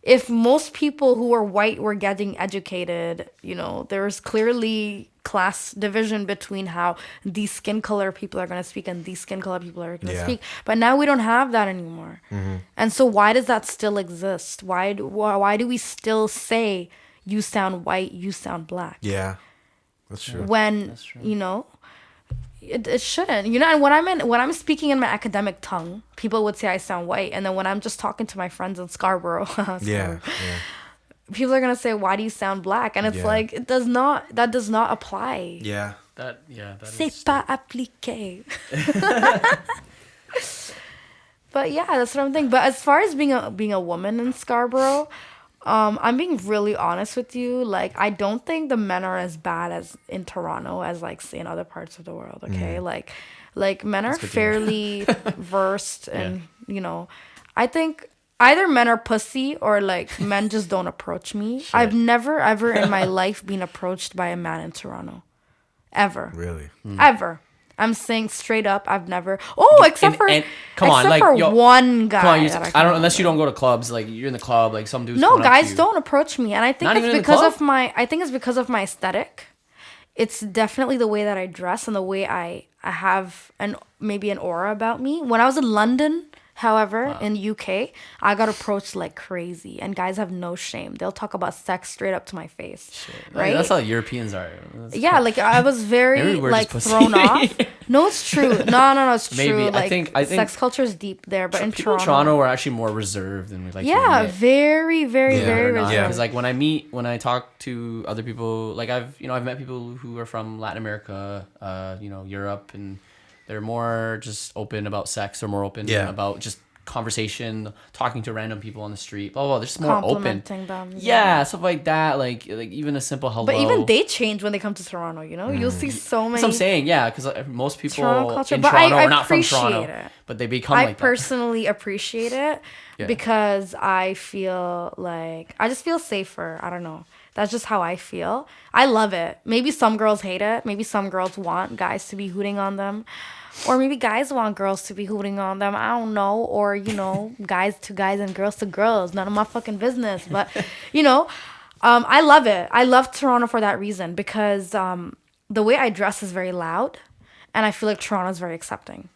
If most people who are white were getting educated, you know, there's clearly class division between how these skin color people are going to speak and these skin color people are going to speak. But now we don't have that anymore. And so why does that still exist? Why do we still say you sound white, you sound black? Yeah. That's true. When you know, it shouldn't. You know, and when I'm speaking in my academic tongue, people would say I sound white, and then when I'm just talking to my friends in Scarborough, people are gonna say, "Why do you sound black?" And it's like that does not apply. Yeah. C'est pas appliqué. But yeah, that's what I'm thinking. But as far as being a woman in Scarborough, I'm being really honest with you. Like, I don't think the men are as bad as in Toronto as, like, say, in other parts of the world. Okay, like men are fairly versed, and you know, I think either men are pussy or like men just don't approach me. Shit. I've never ever in my life been approached by a man in Toronto, ever. Really? Ever. I'm saying straight up, I've never. Oh, except for one guy. I don't, unless you don't go to clubs. Like, you're in the club, like some dudes. No, guys don't approach me, and I think it's because of my. I think it's because of my aesthetic. It's definitely the way that I dress and the way I have maybe an aura about me. When I was in London, however, in UK, I got approached like crazy, and guys have no shame. They'll talk about sex straight up to my face. Shit. Right? That's how Europeans are. Like, I was very like thrown off. No, it's true. No, it's true. Maybe. Like, I think sex culture is deep there, but in Toronto are actually more reserved than we like. Very, very, very reserved. Because like when I talk to other people, like I've met people who are from Latin America, Europe, and they're more just open about sex, or more open about just conversation, talking to random people on the street, blah, blah, blah. They're just more open. Them, stuff like that. Like even a simple hello. But even they change when they come to Toronto, you know? You'll see so many. That's what I'm saying, because most people culture, in Toronto are not from Toronto. It. But they become like that. I personally appreciate it because I feel like, I just feel safer. I don't know. That's just how I feel. I love it. Maybe some girls hate it. Maybe some girls want guys to be hooting on them. Or maybe guys want girls to be hooting on them. I don't know. Or, guys to guys and girls to girls. None of my fucking business. But, I love it. I love Toronto for that reason because the way I dress is very loud, and I feel like Toronto is very accepting.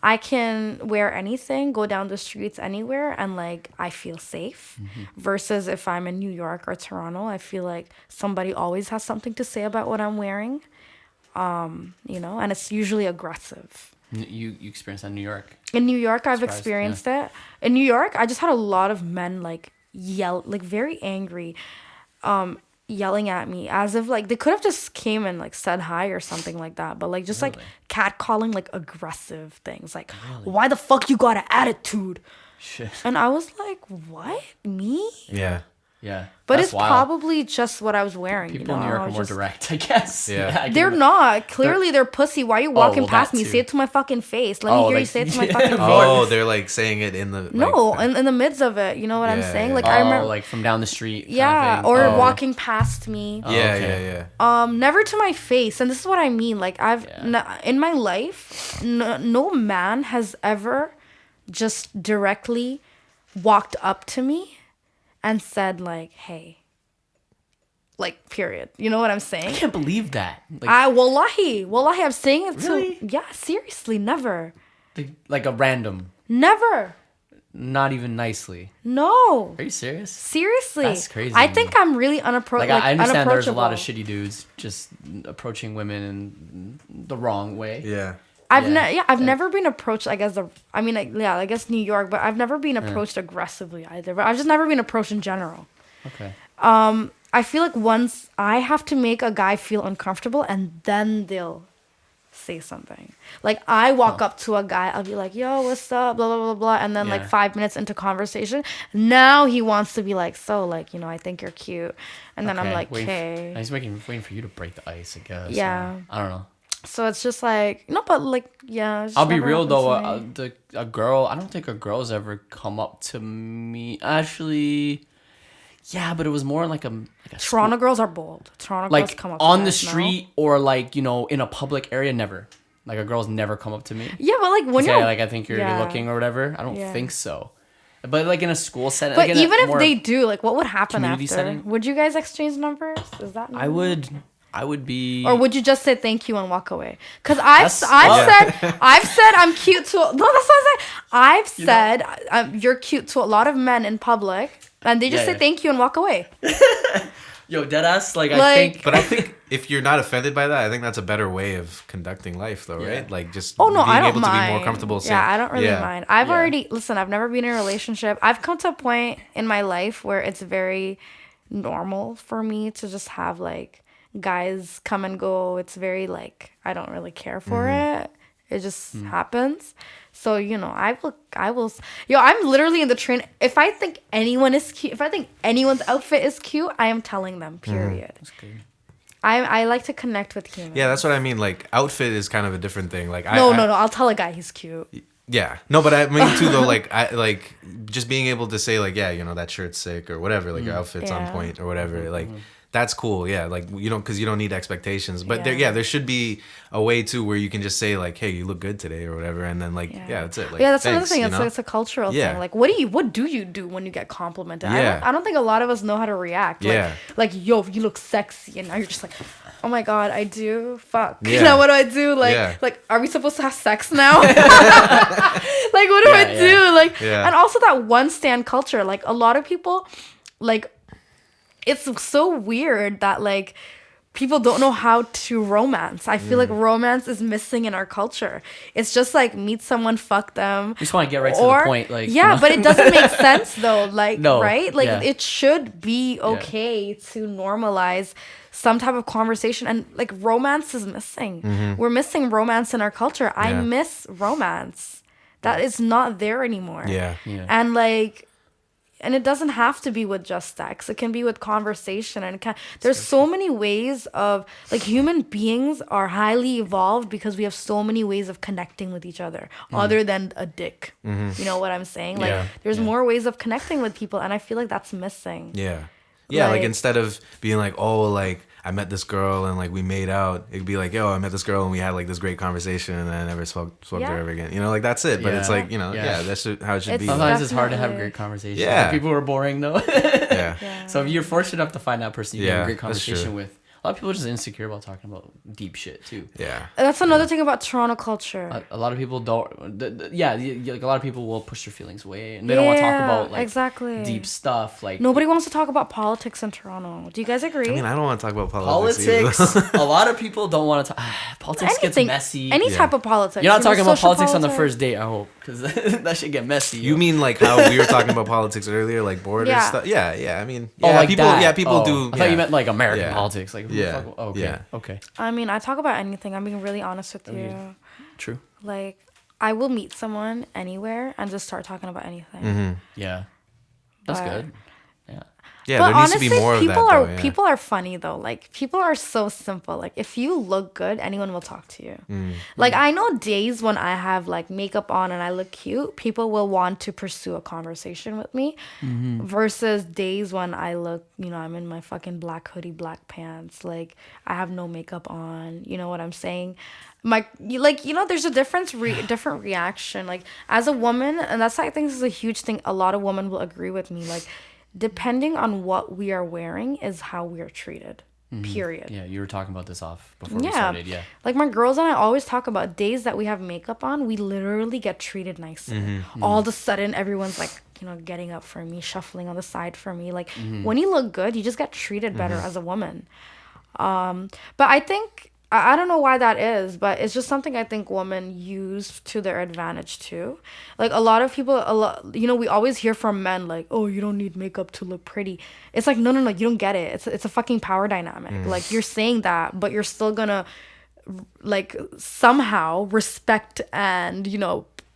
I can wear anything, go down the streets anywhere, and like I feel safe. Versus if I'm in New York or Toronto, I feel like somebody always has something to say about what I'm wearing. You know, and it's usually aggressive. You experienced that in New York? In New York, I've experienced it. In New York, I just had a lot of men like yell, like very angry, yelling at me as if like they could have just came and like said hi or something like that, but like just like catcalling, like aggressive things, like why the fuck you got an attitude? Shit. And I was like, what, me? Yeah. Yeah. But That's it's wild. probably just what I was wearing. People you know? in New York are more direct, I guess. Yeah. I They're can- not. Clearly, they're pussy. Why are you walking well, past that me? too. Say it to my fucking face. Let me hear you like- say it to my fucking face. Oh, they're like saying it in the No, like, in the midst of it. You know what I'm Yeah, saying? yeah. Like I remember, like from down the street. kind of yeah, thing. or Oh. walking past me. Oh, yeah, okay. yeah. Never to my face, and this is what I mean. Like Yeah. in my life, no man has ever just directly walked up to me and said like, "Hey." Like, period. You know what I'm I saying? can't believe that. Like, Wallahi, I'm saying it Really? to. Yeah, seriously, never, like a random, never, not even nicely. no. Are you serious? Seriously, That's crazy. I think I'm really unapproachable. Like, I understand there's a lot of shitty dudes just approaching women in the wrong way. Yeah. I've never been approached. I guess I guess New York, but I've never been approached aggressively either. But I've just never been approached in general. Okay. I feel like once I have to make a guy feel uncomfortable, and then they'll say something. Like I walk up to a guy, I'll be like, "Yo, what's up?" Blah blah blah blah, and then like Yeah. 5 minutes into conversation, now he wants to be like, "So like, you know, I think you're cute," and then I'm like, "Okay." He's waiting for you to break the ice, I guess. Yeah. I don't know. So it's just like no, but like yeah. it's just I'll be never real happened though. to me. A girl. I don't think a girl's ever come up to me. Actually, yeah, but it was more like a Toronto girls are bold. Toronto girls like come up to on the guys, no? street or like in a public area. Never. Like a girl's never come up to me. Yeah, but like when Say you're like I think you're yeah. looking or whatever. I don't Yeah. think so. But like in a school setting. But like in a even if more they do, like what would happen community after? setting? Would you guys exchange numbers? Is that normal? I would be. Or would you just say thank you and walk away? Because I've said I'm cute to no, that's what I'm saying. I've said you're cute to a lot of men in public, and they just say thank you and walk away. Yo, deadass. I Like- think. But I think if you're not offended by that, I think that's a better way of conducting life, though, Yeah. right? Like just Oh no, being I don't able mind. to be more comfortable. Saying, Yeah, I don't really mind. I've Yeah. already I've never been in a relationship. I've come to a point in my life where it's very normal for me to just have like guys come and go. It's very like I don't really care for it. It just happens. So, I will, I'm literally in the train. If I think anyone is cute, if I think anyone's outfit is cute, I am telling them, period. That's good. I like to connect with humans. Yeah, that's what I mean. Like outfit is kind of a different thing. Like No, I'll tell a guy he's cute. Yeah, no, but I mean too though. Like I like just being able to say like, yeah, that shirt's sick or whatever. Like your outfit's on Yeah. point or whatever. Like that's cool. Yeah, like because you don't need expectations. But Yeah. there should be a way too where you can just say like, hey, you look good today or whatever, and then like that's it. Like, That's another thanks, thing. you know? It's a cultural Yeah. thing. Like, what do you do when you get complimented? Yeah. I don't think a lot of us know how to react. Yeah. Like, yo, you look sexy, and now you're just like, oh my god, I do. Fuck. Yeah. Now what do I do? Like, Yeah. like, are we supposed to have sex now? Like, what do I do? Like, and also that one stand culture. Like, a lot of people, like, it's so weird that like people don't know how to romance. I feel like romance is missing in our culture. It's just like meet someone, fuck them. You just want to get right to the point. Like, but it doesn't make sense though. Like, No, right? Like, yeah. it should be okay to normalize some type of conversation, and like romance is missing. We're missing romance in our culture. I Yeah. miss romance. That is not there anymore. Yeah. And like, and it doesn't have to be with just sex. It can be with conversation, and there's so many ways of like human beings are highly evolved because we have so many ways of connecting with each other other than a dick. You know what I'm saying? Like there's more ways of connecting with people, and I feel like that's missing. Yeah. Yeah, like Like- instead of being like, oh, like I met this girl and like we made out. It'd be like, yo, I met this girl and we had like this great conversation and then I never spoke to her ever again. You know, like that's it. But it's like, you know, that's how it should be. Sometimes it's hard to have great conversations. Yeah. Like, people are boring though. Yeah. So if you're fortunate enough to find that person you can have a great that's conversation true. with. A lot of people are just insecure about talking about deep shit too. Yeah. That's another thing about Toronto culture. A lot of people don't. Like a lot of people will push their feelings away, and they don't want to talk about like exactly deep stuff. Like nobody wants to talk about politics in Toronto. Do you guys agree? I mean, I don't want to talk about politics. politics. A lot of people don't want to talk. Politics gets messy. Any type of politics. You're not talking about social politics on the first date, I hope, because that should get messy. You mean like how we were talking about politics earlier, like border stuff? Yeah. I mean, like people. that. Yeah, people do. I thought you meant like American Yeah. politics. Like, who the Yeah. fuck- okay. Yeah. Okay. I mean, I talk about anything. I'm being really honest with you. True. Like, I will meet someone anywhere and just start talking about anything. Yeah. That's But- good. Yeah. Yeah, But there needs honestly, to be more of that. people are Though, yeah. people are funny though. Like people are so simple. Like if you look good, anyone will talk to you. Like I know days when I have like makeup on and I look cute, people will want to pursue a conversation with me. Versus days when I look, you know, I'm in my fucking black hoodie, black pants, like I have no makeup on. You know what I'm saying? There's a different reaction. Like as a woman, and that's I think this is a huge thing. A lot of women will agree with me. Like depending on what we are wearing is how we are treated. Period. Yeah, you were talking about this off before we started. Yeah. Like my girls and I always talk about days that we have makeup on, we literally get treated nicely. All of a sudden, everyone's like, you know, getting up for me, shuffling on the side for me. Like when you look good, you just get treated better as a woman. But I think I don't know why that is, but it's just something I think women use to their advantage too. Like a lot of people, we always hear from men like, "Oh, you don't need makeup to look pretty." It's like, no, you don't get it. It's a fucking power dynamic. Like you're saying that, but you're still gonna like somehow respect and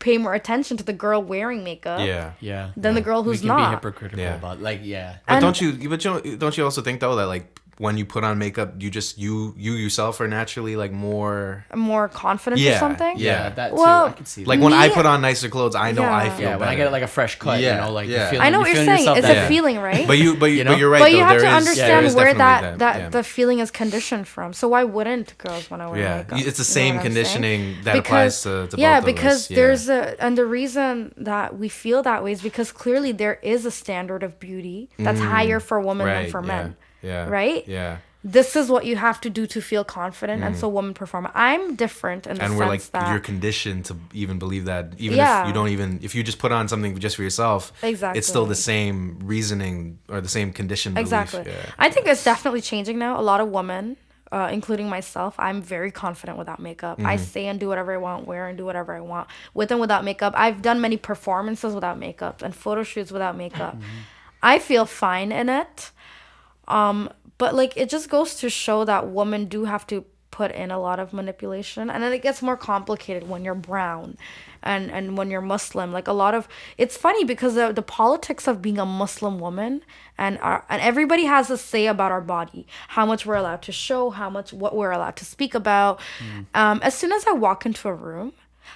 pay more attention to the girl wearing makeup. Yeah. Than the girl who's we can not. be hypocritical about But But don't you also think though that like when you put on makeup, you yourself are naturally like more confident or something? Yeah, that too. Well, I can see that. like when I put on nicer clothes, I know I feel when better. I get like a fresh cut, I know what you're saying. It's a feeling, right? But you're right. But you though, have to there is understand where definitely the feeling is conditioned from. So why wouldn't girls want to wear makeup? It's the You same know what I'm conditioning saying? that applies to both of us. Because there's and the reason that we feel that way is because clearly there is a standard of beauty that's higher for women than for men. Yeah. Right? Yeah. This is what you have to do to feel confident, and so women perform. I'm different in the sense we're like that you're conditioned to even believe that, even if you don't if you just put on something just for yourself, it's still the same reasoning or the same conditioned belief. Yeah. I think it's definitely changing now. A lot of women, including myself, I'm very confident without makeup. I say and do whatever I want, wear and do whatever I want with and without makeup. I've done many performances without makeup and photo shoots without makeup. I feel fine in it. But like it just goes to show that women do have to put in a lot of manipulation, and then it gets more complicated when you're brown and when you're Muslim. Like it's funny because the politics of being a Muslim woman and everybody has a say about our body, how much we're allowed to show, what we're allowed to speak about. As soon as I walk into a room,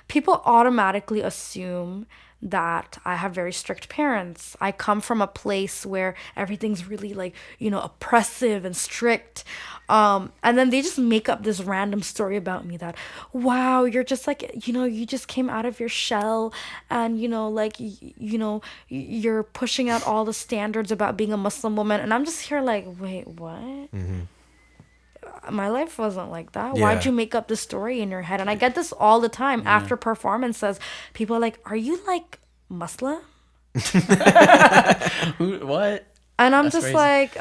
people automatically assume that I have very strict parents. I come from a place where everything's really like, oppressive and strict. And then they just make up this random story about me that, wow, you're just like, you just came out of your shell and, you're pushing out all the standards about being a Muslim woman. And I'm just here like, wait, what? My life wasn't like that. Why'd you make up this story in your head? And I get this all the time after performances. People are like, are you like Muslim? What? And I'm just crazy. Like,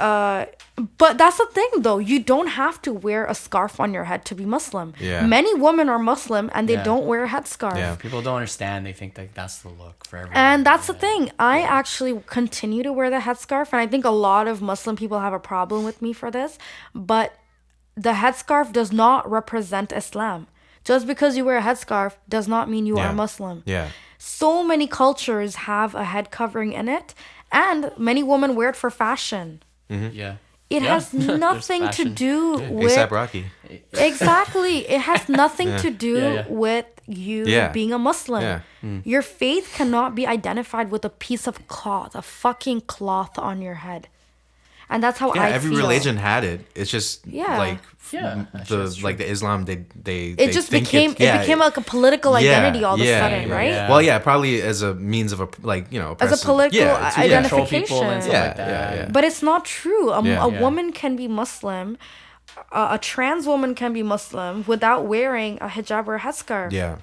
but that's the thing though. You don't have to wear a scarf on your head to be Muslim. Yeah. Many women are Muslim and they don't wear a headscarf. Yeah. People don't understand. They think that that's the look for everyone. And that's the thing. I actually continue to wear the headscarf. And I think a lot of Muslim people have a problem with me for this. But the headscarf does not represent Islam. Just because you wear a headscarf does not mean you are Muslim. Yeah. So many cultures have a head covering in it, and many women wear it for fashion. Yeah. It has nothing to do with A$AP Rocky. Exactly. It has nothing to do with you being a Muslim. Yeah. Your faith cannot be identified with a piece of cloth, a fucking cloth on your head. And that's how yeah, I every feel. religion had it. It's just Yeah. like Yeah, actually, that's true. like the Islam, they It just think became like a political identity all of a sudden, right? Yeah. Well, yeah, probably as a means of like, you know, As a oppressive- political to identification. Control people and stuff Yeah, like that. yeah. But it's not true. A Yeah. woman can be Muslim, a trans woman can be Muslim without wearing a hijab or a headscarf. Yeah.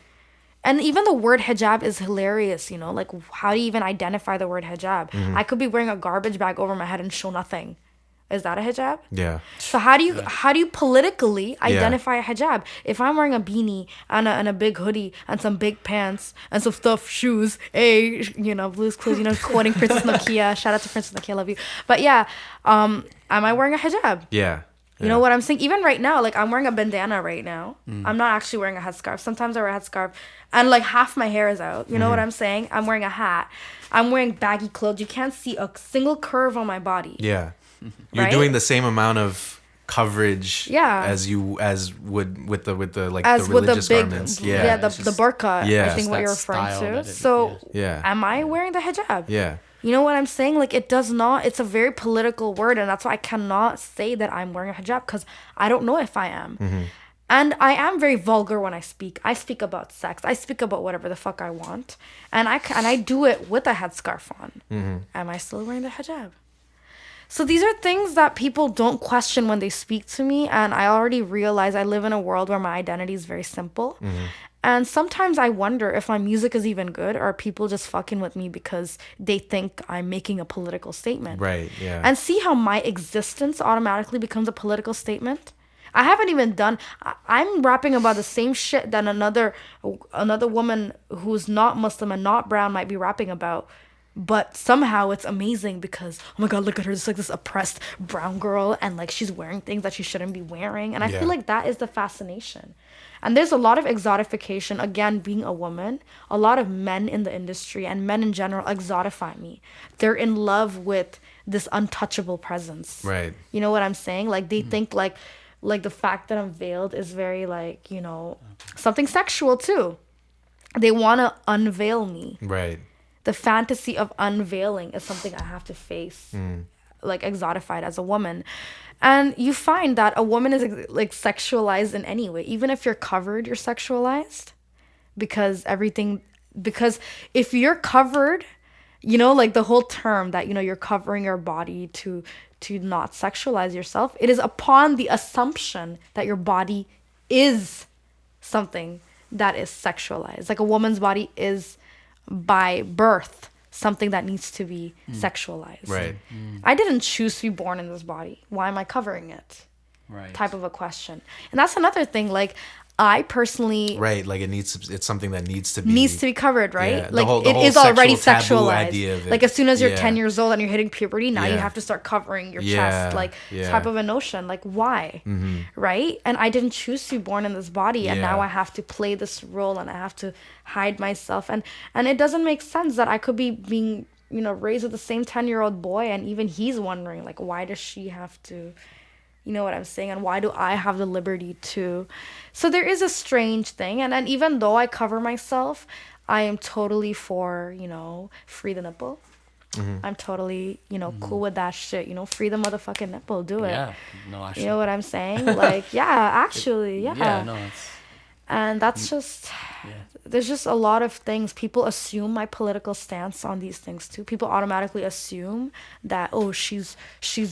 And even the word hijab is hilarious, you know? Like, how do you even identify the word hijab? Mm-hmm. I could be wearing a garbage bag over my head and show nothing. Is that a hijab? Yeah. So how do you politically identify a hijab? If I'm wearing a beanie and a big hoodie and some big pants and some stuffed shoes, you know, Blue's Clues, you know, quoting Princess Nokia. Shout out to Princess Nokia, love you. But yeah, am I wearing a hijab? Yeah. You know what I'm saying? Even right now, like I'm wearing a bandana right now. I'm not actually wearing a headscarf. Sometimes I wear a headscarf and like half my hair is out. You know what I'm saying? I'm wearing a hat. I'm wearing baggy clothes. You can't see a single curve on my body. Yeah. You're Right? doing the same amount of coverage Yeah. as would with the like As the with the religious big, garments. the burqa, Yeah. I think what That you're referring style to. that it- So, Yeah. am I wearing the hijab? Yeah. You know what I'm saying? Like, it does not, it's a very political word, and that's why I cannot say that I'm wearing a hijab, because I don't know if I am. Mm-hmm. And I am very vulgar when I speak. I speak about sex. I speak about whatever the fuck I want. And I do it with a headscarf on. Mm-hmm. Am I still wearing the hijab? So these are things that people don't question when they speak to me. And I already realize I live in a world where my identity is very simple. Mm-hmm. And sometimes I wonder if my music is even good, or are people just fucking with me because they think I'm making a political statement. Right. Yeah. And see how my existence automatically becomes a political statement? I haven't even done, I'm rapping about the same shit that another woman who's not Muslim and not brown might be rapping about. But somehow it's amazing because, oh my God, look at her. It's like this oppressed brown girl, and like she's wearing things that she shouldn't be wearing. And I feel like that is the fascination. And there's a lot of exotification, again, being a woman. A lot of men in the industry and men in general exotify me. They're in love with this untouchable presence. Right. You know what I'm saying? Like they think like the fact that I'm veiled is very like, you know, something sexual too. They want to unveil me. Right. The fantasy of unveiling is something I have to face, like exotified as a woman. And you find that a woman is like sexualized in any way. Even if you're covered, you're sexualized. Because if you're covered, you know, like the whole term that, you know, you're covering your body to not sexualize yourself, it is upon the assumption that your body is something that is sexualized. Like a woman's body is by birth something that needs to be sexualized. Right. I didn't choose to be born in this body. Why am I covering it? Right. Type of a question. And that's another thing. Like I personally Right. Like it's something that needs to be covered, right? Yeah, the like whole it is already sexual taboo sexualized. idea of it. Like as soon as you're Yeah. 10 years old and you're hitting puberty, now you Yeah. have to start covering your Yeah, chest, like yeah. type of a notion. Like why, right? And I didn't choose to be born in this body, and now Yeah. I have to play this role, and I have to hide myself, and it doesn't make sense that I could be being, you know, raised with the same 10-year-old boy, and even he's wondering like, why does she have to? You know what I'm saying? And why do I have the liberty to? So there is a strange thing. And even though I cover myself, I am totally for, you know, free the nipple. I'm totally, you know, cool with that shit. You know, free the motherfucking nipple. Do it. Yeah. No, actually. You know what I'm saying? Like, yeah, actually, yeah. Yeah, no, it's... And that's just, there's just a lot of things. People assume my political stance on these things too. People automatically assume that, oh, she's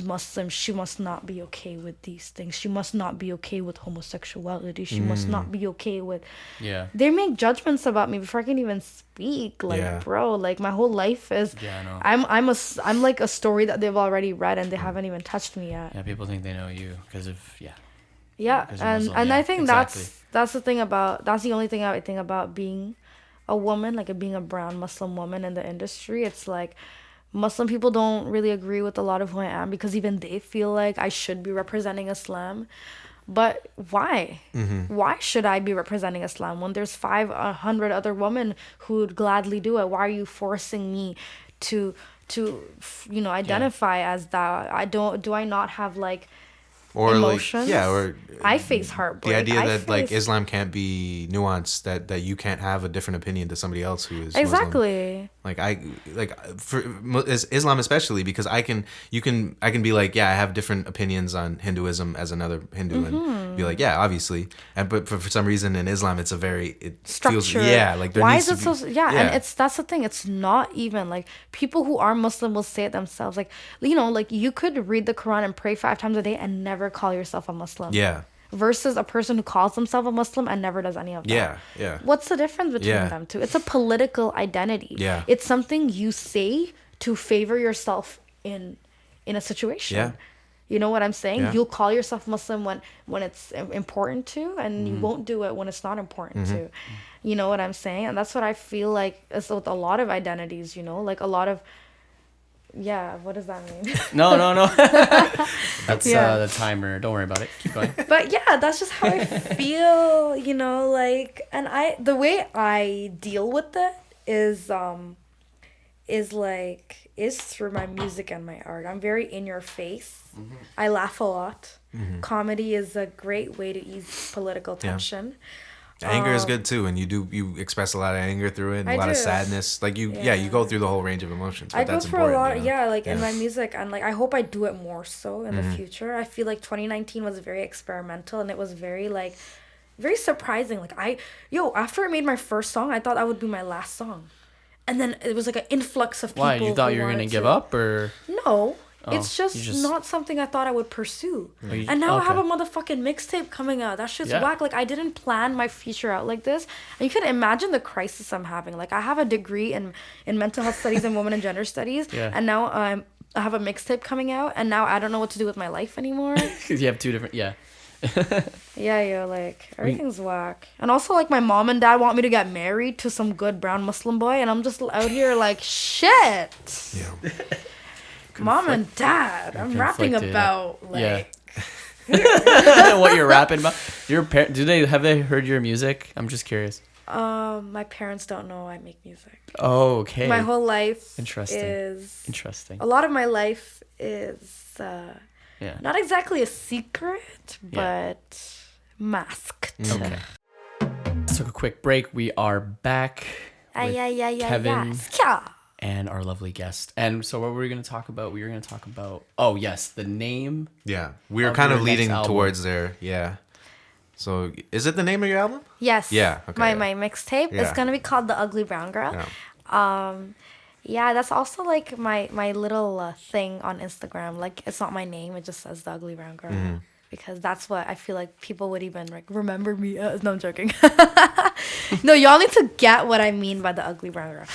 Muslim. She must not be okay with these things. She must not be okay with homosexuality. She must not be okay with... Yeah. They make judgments about me before I can even speak. Like, Yeah. bro, like my whole life is... Yeah, I know. I'm like a story that they've already read and they haven't even touched me yet. Yeah, people think they know you because of... Yeah. Yeah, Because you're and Muslim, yeah, I think exactly. that's the thing about, that's the only thing I think about being a woman, like being a brown Muslim woman in the industry. It's like Muslim people don't really agree with a lot of who I am because even they feel like I should be representing Islam. But why? Why should I be representing Islam when there's 500 other women who would gladly do it? Why are you forcing me to you know, identify as that? Do I not have like or emotions? like or I face heartbreak. the idea that like face- Islam can't be nuanced, that you can't have a different opinion to somebody else who is Muslim. Exactly. Like for Islam especially, because I can be like, yeah, I have different opinions on Hinduism as another Hindu, and be like, yeah, obviously, but for some reason in Islam it's structured. Like there why needs is it to be, so? Yeah, and that's the thing. It's not even like people who are Muslim will say it themselves. Like, you know, like you could read the Quran and pray 5 times a day and never call yourself a Muslim. Yeah. Versus a person who calls themselves a Muslim and never does any of that. Yeah, yeah. What's the difference between them two? It's a political identity. Yeah. It's something you say to favor yourself in a situation. Yeah. You know what I'm saying? Yeah. You'll call yourself Muslim when it's important to, and you won't do it when it's not important to. You know what I'm saying? And that's what I feel like is with a lot of identities, you know? Like a lot of... Yeah, what does that mean? No. That's the timer. Don't worry about it. Keep going. But yeah, that's just how I feel, you know, like, and the way I deal with it is through my music and my art. I'm very in your face. I laugh a lot. Comedy is a great way to ease political tension. Anger is good too, and you express a lot of anger through it, and a lot of sadness. Like you go through the whole range of emotions. But I go that's through a lot, you know? in my music, and like I hope I do it more so in the future. I feel like 2019 was very experimental, and it was very surprising. Like after I made my first song, I thought that would be my last song, and then it was like an influx of people. Why, you thought you were gonna give up, or no? It's just not something I thought I would pursue. And now I have a motherfucking mixtape coming out. That shit's whack. Like, I didn't plan my future out like this. And you can imagine the crisis I'm having. Like, I have a degree in mental health studies and women and gender studies. Yeah. And now I have a mixtape coming out. And now I don't know what to do with my life anymore. you have two different... Yeah. Like, everything's whack. And also, like, my mom and dad want me to get married to some good brown Muslim boy. And I'm just out here like, shit. Yeah. Mom and dad, I'm rapping about like what you're rapping about. Your have they heard your music? I'm just curious. My parents don't know I make music. Oh, okay. My whole life Interesting. A lot of my life is not exactly a secret, but masked. Okay. Let's take a quick break. We are back with Kevin. And our lovely guest. And so what were we going to talk about? We were going to talk about... Oh, yes. The name. Yeah. We were kind of leading towards there. Yeah. So is it the name of your album? Yes. Yeah. Okay. My mixtape is going to be called The Ugly Brown Girl. Yeah. That's also like my little thing on Instagram. Like, it's not my name. It just says The Ugly Brown Girl. Because that's what I feel like people would even like remember me as. No, I'm joking. No, y'all need to get what I mean by The Ugly Brown Girl.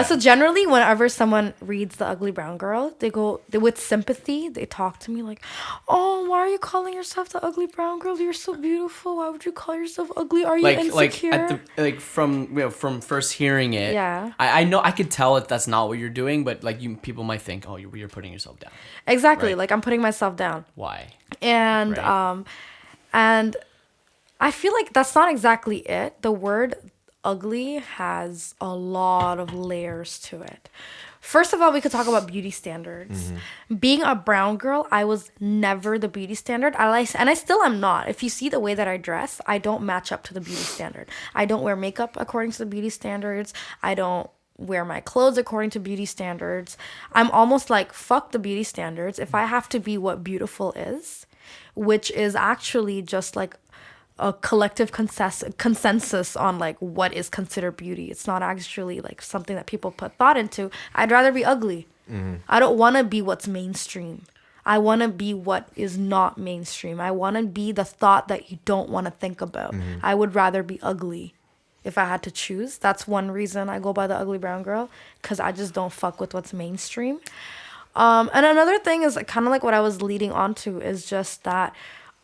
So generally, whenever someone reads The Ugly Brown Girl, they with sympathy, they talk to me like, "Oh, why are you calling yourself the ugly brown girl? You're so beautiful. Why would you call yourself ugly? Are you insecure?" From first hearing it, I know I could tell that's not what you're doing, but like people might think, "Oh, you're putting yourself down." Exactly, right? Like I'm putting myself down. Why? And and I feel like that's not exactly it. The word ugly has a lot of layers to it. First of all, we could talk about beauty standards. Being a brown girl, I was never the beauty standard. And I still am not. If you see the way that I dress, I don't match up to the beauty standard. I don't wear makeup according to the beauty standards. I don't wear my clothes according to beauty standards. I'm almost like, fuck the beauty standards. If I have to be what beautiful is, which is actually just like a collective consensus on like what is considered beauty. It's not actually like something that people put thought into. I'd rather be ugly. I don't want to be what's mainstream. I want to be what is not mainstream. I want to be the thought that you don't want to think about. I would rather be ugly if I had to choose. That's one reason I go by the ugly brown girl, because I just don't fuck with what's mainstream. And another thing is kind of like what I was leading on to is just that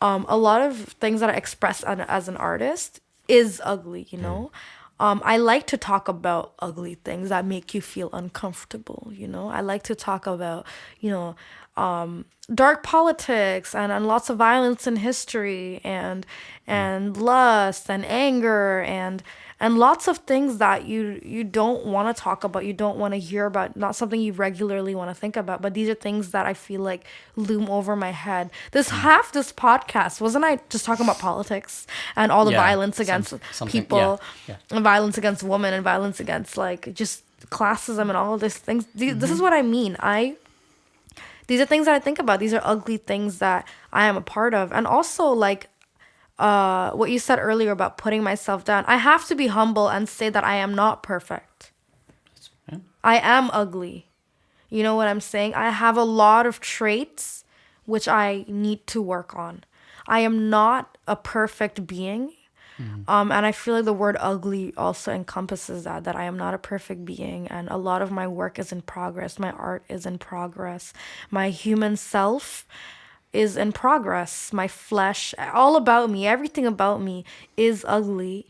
a lot of things that I express as an artist is ugly, you know? I like to talk about ugly things that make you feel uncomfortable, you know? I like to talk about, you know, dark politics and lots of violence in history and lust and anger and lots of things that you don't want to talk about, you don't want to hear about, not something you regularly want to think about, but these are things that I feel like loom over my head. This podcast, wasn't I just talking about politics and all the violence against people, and violence against women and violence against like just classism and all of these things. This is what I mean. These are things that I think about. These are ugly things that I am a part of. And also, like, what you said earlier about putting myself down. I have to be humble and say that I am not perfect. Yeah. I am ugly. You know what I'm saying? I have a lot of traits which I need to work on. I am not a perfect being. And I feel like the word ugly also encompasses that I am not a perfect being. And a lot of my work is in progress. My art is in progress. My human self is in progress. My flesh, all about me, everything about me is ugly.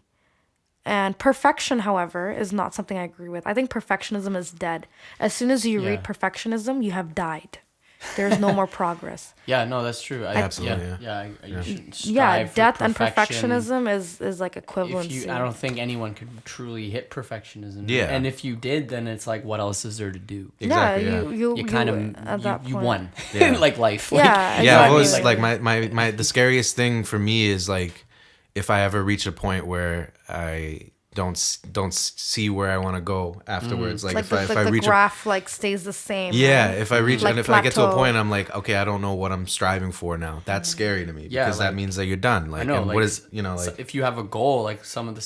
And perfection, however, is not something I agree with. I think perfectionism is dead. As soon as you read perfectionism, you have died. There's no more progress. Yeah, no, that's true. Absolutely. You shouldn't strive for death and perfection. perfectionism is like equivalency. I don't think anyone could truly hit perfectionism. Yeah. And if you did, then it's like, what else is there to do? Exactly, you kind at that of you point. won. Yeah. Like life. Yeah, Like, Yeah, exactly. I've always like the scariest thing for me is like if I ever reach a point where I don't see where I want to go afterwards. Like, Like if I the reach graph like stays the same. yeah, right? if I reach Like and if I get to a plateau. point, I'm like, okay, I don't know what I'm striving for now. That's scary to me Yeah, because that like- means that you're done. Like, I know, and like, what is so like if you have a goal, like one of the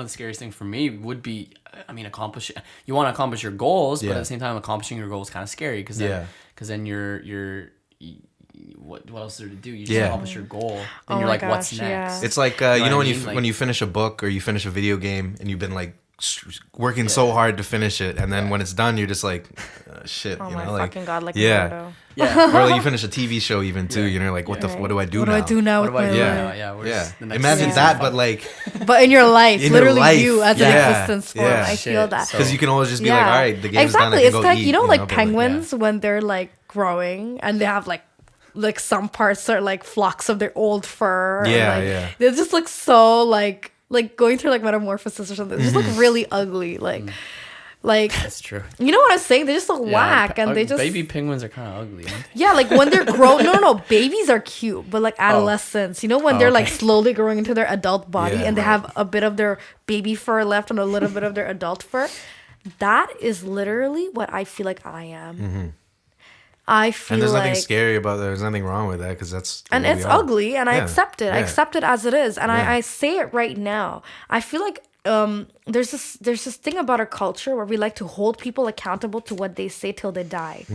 scariest things for me would be, I mean, you want to accomplish your goals, but Yeah. at the same time, accomplishing your goals is kind of scary because then you're what else is there to do? You just Yeah. accomplish your goal, and Oh you're my like, what's gosh, next? yeah. it's like know you what know I when mean? you Like- when you finish a book or you finish a video game and you've been like working so hard to finish it, and then when it's done, you're just like, shit, Oh you my know, like fucking god, like yeah. Naruto. Yeah. or like you finish a TV show even too. You're like, what Right. what do I do What now? do I do now What with do I my do Yeah. now? life? Yeah. Where's Yeah, the next imagine season? that, but like But in your life, In your literally life, you as yeah. an existence form. Yeah. I feel Shit, that. so- because you can always just be like, all right, the game's exactly. done. I can It's go like eat, you know, like but, penguins when they're like growing and they have like some parts are like flocks of their old fur. and, Yeah, like, yeah. They just look so like going through like metamorphosis or something. They just Mm-hmm. look really ugly. Like That's true. you know what I'm saying? They just look Yeah, whack and they just baby penguins are kind of ugly. Aren't they? yeah, like when they're grown. No, babies are cute, but like adolescents, you know, when they're like okay. slowly growing into their adult body Yeah, and they right. have a bit of their baby fur left and a little bit of their adult fur. That is literally what I feel like I am. I feel and there's like nothing scary about that. There's nothing wrong with that because that's the and way it's we are. ugly and I Yeah, accept it. I yeah. accept it as it is. And Yeah. I say it right now. I feel like there's this thing about our culture where we like to hold people accountable to what they say till they die.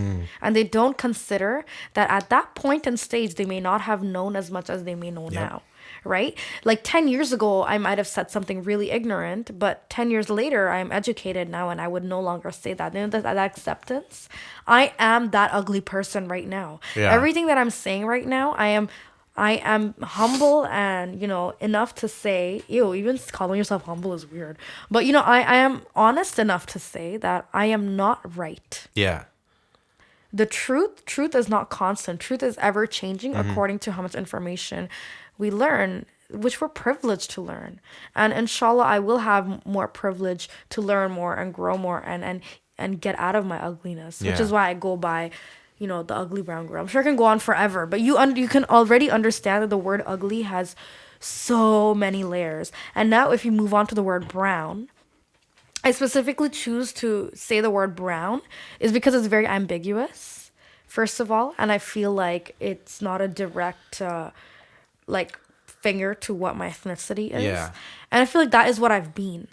And they don't consider that at that point and stage they may not have known as much as they may know now. Right? Like 10 years ago, I might have said something really ignorant, but 10 years later, I'm educated now and I would no longer say that. You know, that acceptance. I am that ugly person right now. Yeah. Everything that I'm saying right now, I am humble and, you know, enough to say, ew, even calling yourself humble is weird. But, you know, I am honest enough to say that I am not right. Yeah. The truth is not constant. Truth is ever changing according to how much information we learn, which we're privileged to learn. And inshallah, I will have more privilege to learn more and grow more and get out of my ugliness, which Yeah. is why I go by, you know, the ugly brown girl. I'm sure I can go on forever, but you can already understand that the word ugly has so many layers. And now if you move on to the word brown, I specifically choose to say the word brown is because it's very ambiguous, first of all. And I feel like it's not a direct, like, finger to what my ethnicity is. Yeah. And I feel like that is what I've been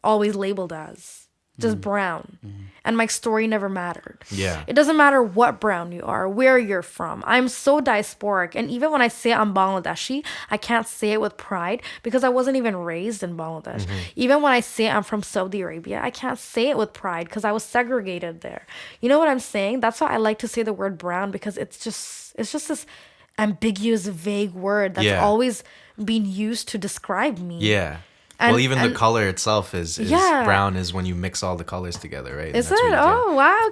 always labeled as. Just brown. And my story never mattered. Yeah. It doesn't matter what brown you are, where you're from. I'm so diasporic. And even when I say I'm Bangladeshi, I can't say it with pride because I wasn't even raised in Bangladesh. Even when I say I'm from Saudi Arabia, I can't say it with pride because I was segregated there. You know what I'm saying? That's why I like to say the word brown because it's just this ambiguous, vague word that's Yeah. always been used to describe me. Yeah. And- well, even the and- color itself is Yeah. brown is when you mix all the colors together, right? And Is that's it? what you get. Oh wow,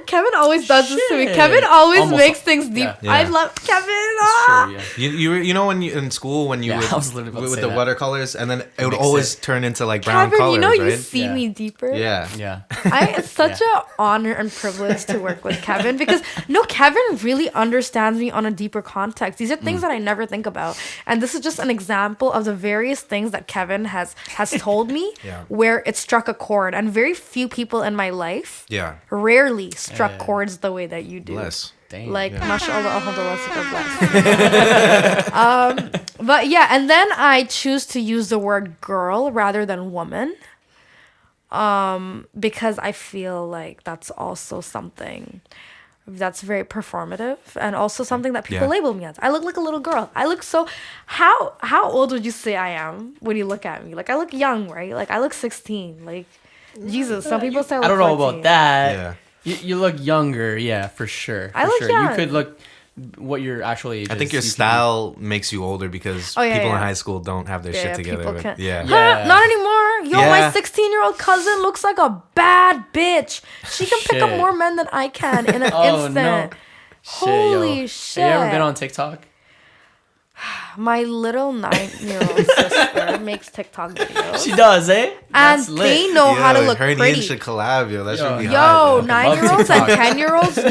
Kevin always does this to me. Shit. Kevin always Almost- makes things deep. yeah. I Yeah. love Kevin. It's Ah! true, yeah. You know when you in school when you Yeah, would, I was literally about to with say the that. watercolors and then it would Mix always it. turn into like brown Kevin, colors, you know you right? see Yeah. me deeper. Yeah. Yeah. It's such Yeah. an honor and privilege to work with Kevin because Kevin really understands me on a deeper context. These are things that I never think about. And this is just an example of the various things that Kevin has told me where it struck a chord, and very few people in my life rarely struck chords the way that you do. Bless. Dang. Like, mashallah, alhamdulillah, bless. But yeah, and then I choose to use the word girl rather than woman, because I feel like that's also something that's very performative, and also something that people label me as. I look like a little girl. I look so... How old would you say I am when you look at me? Like, I look young, right? Like, I look 16. Like, Jesus, some people say I look I don't know 14. about that. Yeah. You look younger, yeah, for sure. I look young. You could look what your actual age is. I think your style makes you older because people in high school don't have their shit together. Not anymore. Yo, my 16-year-old cousin looks like a bad bitch. She can pick up more men than I can in an instant. No. Holy shit. Have you ever been on TikTok? My little 9-year-old sister makes TikTok videos. She does, eh? And they know how to look her pretty. and Ian should collab, yo. That should be hot. Yo, hot, 9-year-olds and 10-year-olds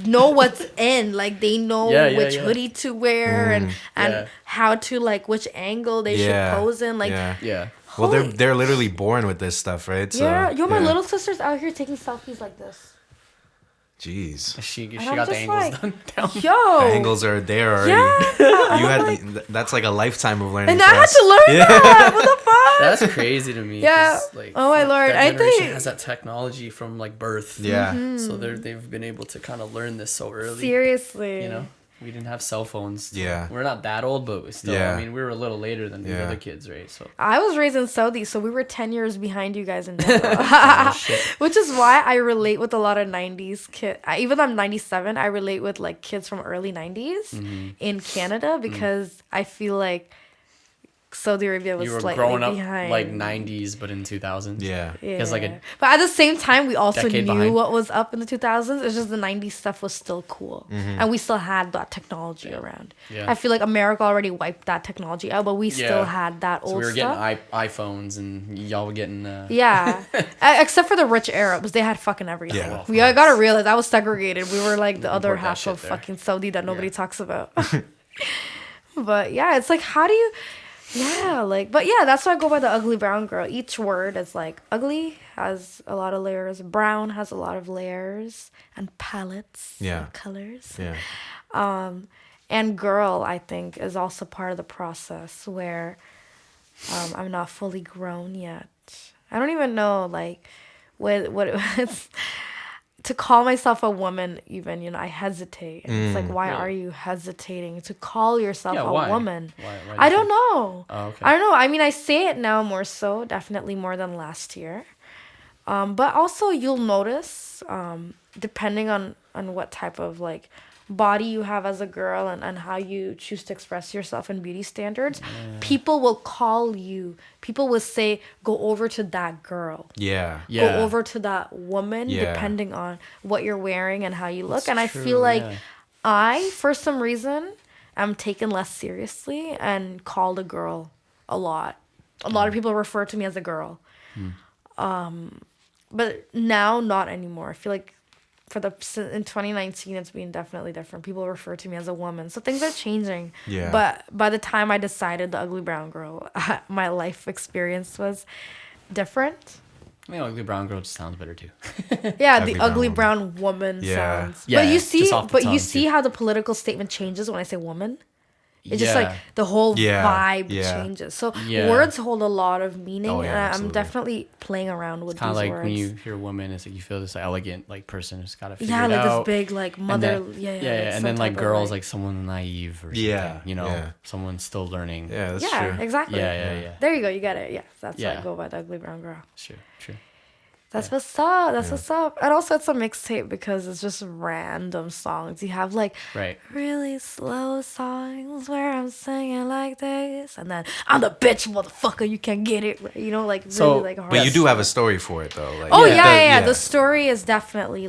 know what's in. Like, they know which hoodie to wear and how to, like, which angle they should pose in. Like, well, they're literally born with this stuff, right? So, my little sister's out here taking selfies like this. Jeez. She got the angles done down. Yo. The angles are there already. Yeah. That's like a lifetime of learning. And I had to learn that. What the fuck? That's crazy to me. Yeah. Like, oh my lord. That I generation think has that technology from like birth. Yeah. So they've been able to kind of learn this so early. Seriously. You know, we didn't have cell phones. Yeah. We're not that old, but we still. I mean, we were a little later than the other kids, right? So I was raised in Saudi, so we were 10 years behind you guys in general. Which is why I relate with a lot of 90s kids. Even though I'm 97, I relate with like kids from early 90s in Canada, because I feel like Saudi Arabia was slightly behind. You were growing up like 90s, but in 2000s. Yeah. But at the same time, we also knew behind. what was up in the 2000s. It's just the 90s stuff was still cool. And we still had that technology around. Yeah. I feel like America already wiped that technology out, but we still had that old stuff. So we were getting iPhones, and y'all were getting... Except for the rich Arabs. They had fucking everything. Yeah, we gotta realize that was segregated. We were like the other half of fucking Saudi that nobody talks about. But yeah, it's like, how do you... that's why I go by the ugly brown girl. Each word is like, ugly has a lot of layers, brown has a lot of layers and palettes of colors. Yeah. And girl, I think, is also part of the process where I'm not fully grown yet. I don't even know like what it's to call myself a woman. Even I hesitate. And it's like, why are you hesitating to call yourself a woman? Why I don't know. Oh, okay. I don't know. I mean, I say it now more so, definitely more than last year. But also you'll notice, depending on what type of like body you have as a girl and how you choose to express yourself in beauty standards, people will say, go over to that girl. Go over to that woman, depending on what you're wearing and how you look. And I feel like I, for some reason, am taken less seriously and called a girl a lot. A lot of people refer to me as a girl. But now, not anymore. I feel like in 2019, it's been definitely different. People refer to me as a woman. So things are changing. Yeah. But by the time I decided the ugly brown girl, my life experience was different. I mean, ugly brown girl just sounds better too. Yeah, the ugly brown woman sounds. Yeah, but you see how the political statement changes when I say woman? It's just like the whole vibe changes. So words hold a lot of meaning, and I'm definitely playing around with these words. Kind of like when you hear woman, it's like you feel this elegant like person who's got to figure it out. Yeah, like this big like mother. And then like girls like someone naive or something. You know, someone still learning. Yeah, that's true. Exactly. Yeah. There you go. You get it. Yeah, that's why I go by the ugly brown girl. True. That's what's up. That's what's up. And also, it's a mixtape because it's just random songs. You have like really slow songs where I'm singing like this, and then I'm the bitch, motherfucker. You can get it, right? You know, like really like hard. But you do have a story for it though. Like, The story is definitely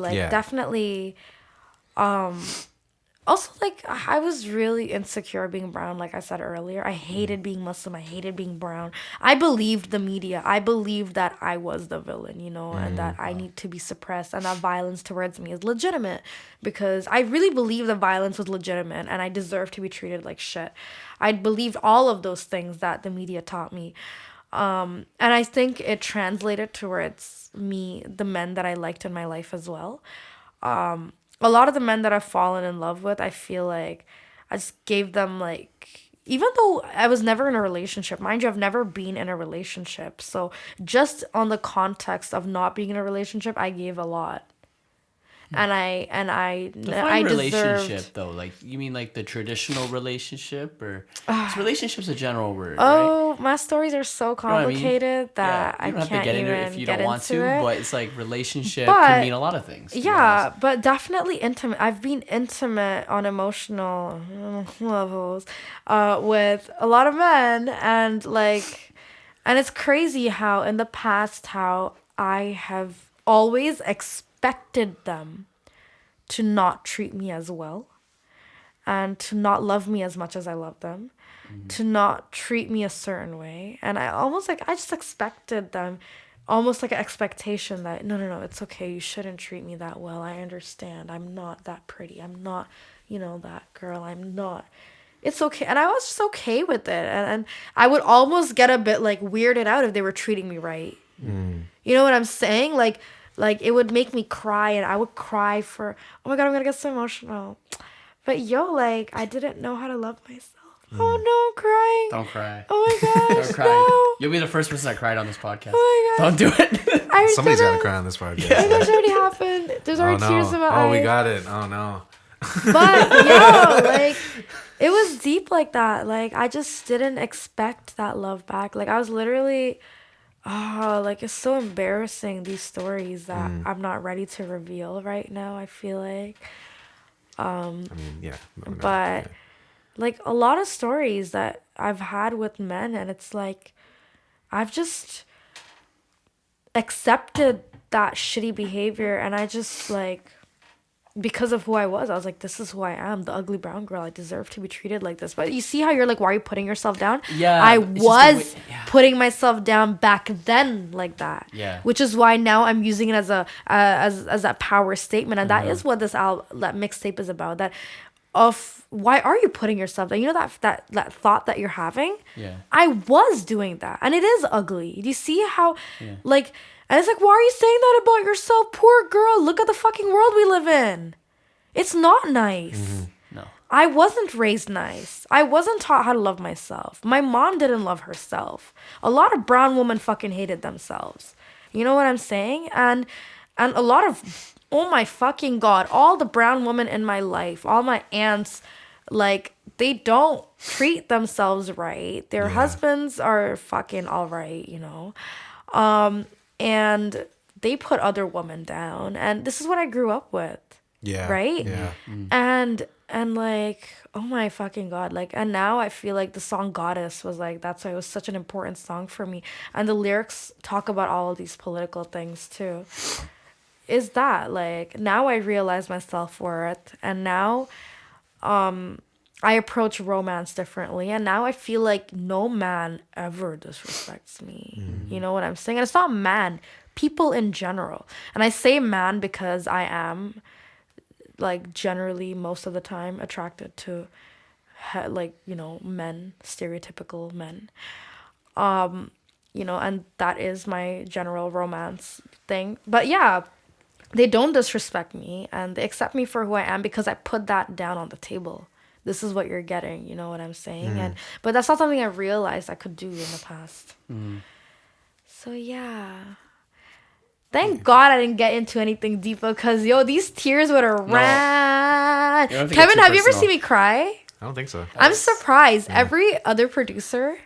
also, like, I was really insecure being brown, like I said earlier. I hated being Muslim. I hated being brown. I believed the media. I believed that I was the villain, you know, and that I need to be suppressed and that violence towards me is legitimate because I really believed the violence was legitimate and I deserved to be treated like shit. I believed all of those things that the media taught me. And I think it translated towards me, the men that I liked in my life as well. A lot of the men that I've fallen in love with, I feel like I just gave them like, even though I was never in a relationship, mind you, I've never been in a relationship. So just on the context of not being in a relationship, I gave a lot. And I Define relationship deserved. though. Like you mean like the traditional relationship, or 'cause relationship's a general word, right? Oh, my stories are so You know what I mean? complicated that Yeah, you don't I have to can't get even into it if you get don't want into to, it. but it's like relationship But- can mean a lot of things. to be Yeah, honest. but definitely intimate. I've been intimate on emotional levels with a lot of men, and like, and it's crazy how in the past how I have always expected them to not treat me as well and to not love me as much as I love them, to not treat me a certain way. And I almost like, I just expected them, almost like an expectation that, no, it's okay. You shouldn't treat me that well. I understand. I'm not that pretty. I'm not, you know, that girl. I'm not. It's okay. And I was just okay with it. And I would almost get a bit like weirded out if they were treating me right. You know what I'm saying? Like it would make me cry, and I would cry for, oh my God, I'm gonna get so emotional. But yo, like, I didn't know how to love myself. Oh no, I'm crying. Don't cry. Oh my gosh, Don't cry. no. You'll be the first person that cried on this podcast. Oh my gosh. Don't do it. I Somebody's got to didn't- cry on this podcast. Oh my gosh, it already happened. There's Oh already tears in my no! eyes. Oh, we got it. Oh no! But yo, like, it was deep like that. Like, I just didn't expect that love back. Like, I was literally, like, it's so embarrassing, these stories that I'm not ready to reveal right now, I feel like. I mean, yeah. No, But yeah. like a lot of stories that I've had with men, and it's like I've just accepted that shitty behavior, and I just like, because of who I was like, this is who I am, the ugly brown girl. I deserve to be treated like this. But you see how you're like, why are you putting yourself down? Yeah, I it's just the was way- yeah. putting myself down back then like that. Yeah. Which is why now I'm using it as a as a power statement, and that is what this that mixtape is about. That of why are you putting yourself down? You know that thought that you're having. Yeah. I was doing that, and it is ugly. Do you see how Yeah. like? And it's like, why are you saying that about yourself? Poor girl. Look at the fucking world we live in. It's not nice. No. I wasn't raised nice. I wasn't taught how to love myself. My mom didn't love herself. A lot of brown women fucking hated themselves. You know what I'm saying? And a lot of, oh my fucking God, all the brown women in my life, all my aunts, like, they don't treat themselves right. Their husbands are fucking all right, you know? And they put other women down. And this is what I grew up with. Yeah. Right? Yeah. And like, oh my fucking God. Like, and now I feel like the song Goddess was like, that's why it was such an important song for me. And the lyrics talk about all of these political things too. Is that like, now I realize my self-worth, and now I approach romance differently, and now I feel like no man ever disrespects me. You know what I'm saying? And it's not man, people in general. And I say man because I am, like, generally most of the time attracted to like, you know, men, stereotypical men. You know, and that is my general romance thing. But yeah, they don't disrespect me, and they accept me for who I am because I put that down on the table. This is what you're getting, you know what I'm saying? And but that's not something I realized I could do in the past. So yeah. Thank God I didn't get into anything deeper, because yo, these tears would have ran. You don't have to get Kevin, too have you ever personal. seen me cry? I don't think so. I'm surprised. Every other producer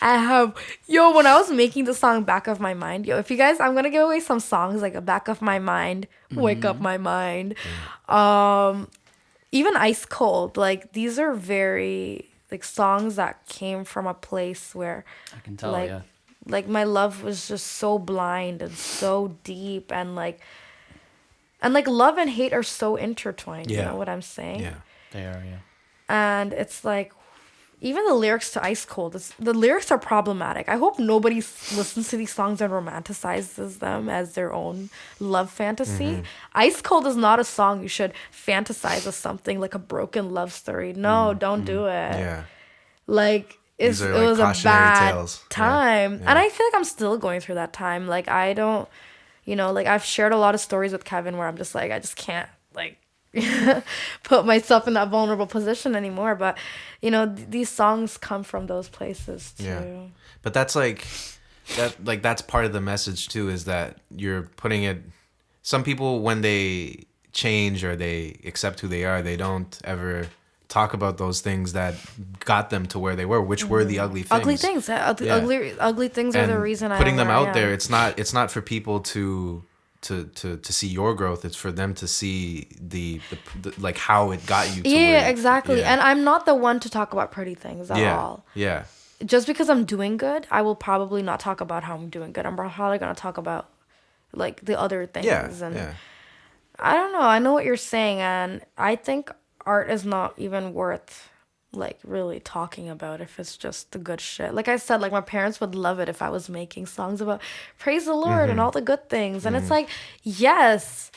I have, yo, when I was making the song Back of My Mind, yo, if you guys, I'm gonna give away some songs like a Back of My Mind, Wake Up My Mind, even Ice Cold. Like, these are very, like, songs that came from a place where, I can tell, like, yeah. like, my love was just so blind and so deep, and like love and hate are so intertwined. You Yeah. know what I'm saying? Yeah. They are, yeah. And it's like, even the lyrics to Ice Cold, the lyrics are problematic. I hope nobody listens to these songs and romanticizes them as their own love fantasy. Ice Cold is not a song you should fantasize as something like a broken love story. No, don't do it. Yeah. Like, it was a bad time. Yeah. And I feel like I'm still going through that time. Like, I don't, like, I've shared a lot of stories with Kevin where I'm just like, I just can't, like, put myself in that vulnerable position anymore. But, these songs come from those places, too. Yeah. But that's, that's part of the message, too, is that you're putting it... Some people, when they change or they accept who they are, they don't ever... talk about those things that got them to where they were, which were the ugly things. Ugly things are the reason putting them out there. It's not for people to see your growth. It's for them to see the like how it got you to where exactly. And I'm not the one to talk about pretty things at all. Yeah. Just because I'm doing good, I will probably not talk about how I'm doing good. I'm probably going to talk about like the other things. I don't know. I know what you're saying, and I think art is not even worth like really talking about if it's just the good shit. Like I said, like my parents would love it if I was making songs about praise the Lord and all the good things. And it's like, yes,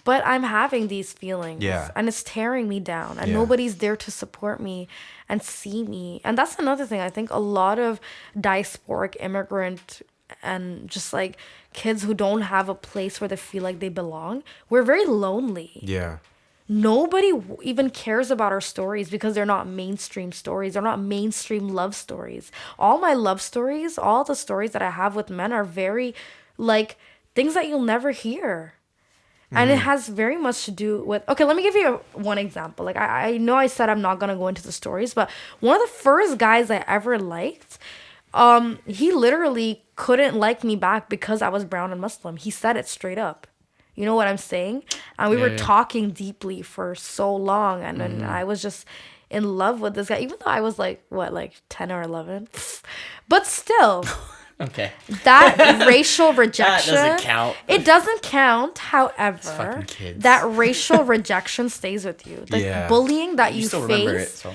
but I'm having these feelings and it's tearing me down and nobody's there to support me and see me. And that's another thing. I think a lot of diasporic immigrant and just like kids who don't have a place where they feel like they belong, we're very lonely. Yeah. Nobody even cares about our stories because they're not mainstream stories. They're not mainstream love stories. All my love stories, all the stories that I have with men are very, like, things that you'll never hear. And it has very much to do with... Okay, let me give you one example. Like, I know I said I'm not going to go into the stories, but one of the first guys I ever liked, he literally couldn't like me back because I was brown and Muslim. He said it straight up. You know what I'm saying? And we were talking deeply for so long. And then I was just in love with this guy, even though I was like, 10 or 11? But still. Okay. That racial rejection. That doesn't count. It doesn't count. However, that racial rejection stays with you. The bullying that you still face. Remember it, so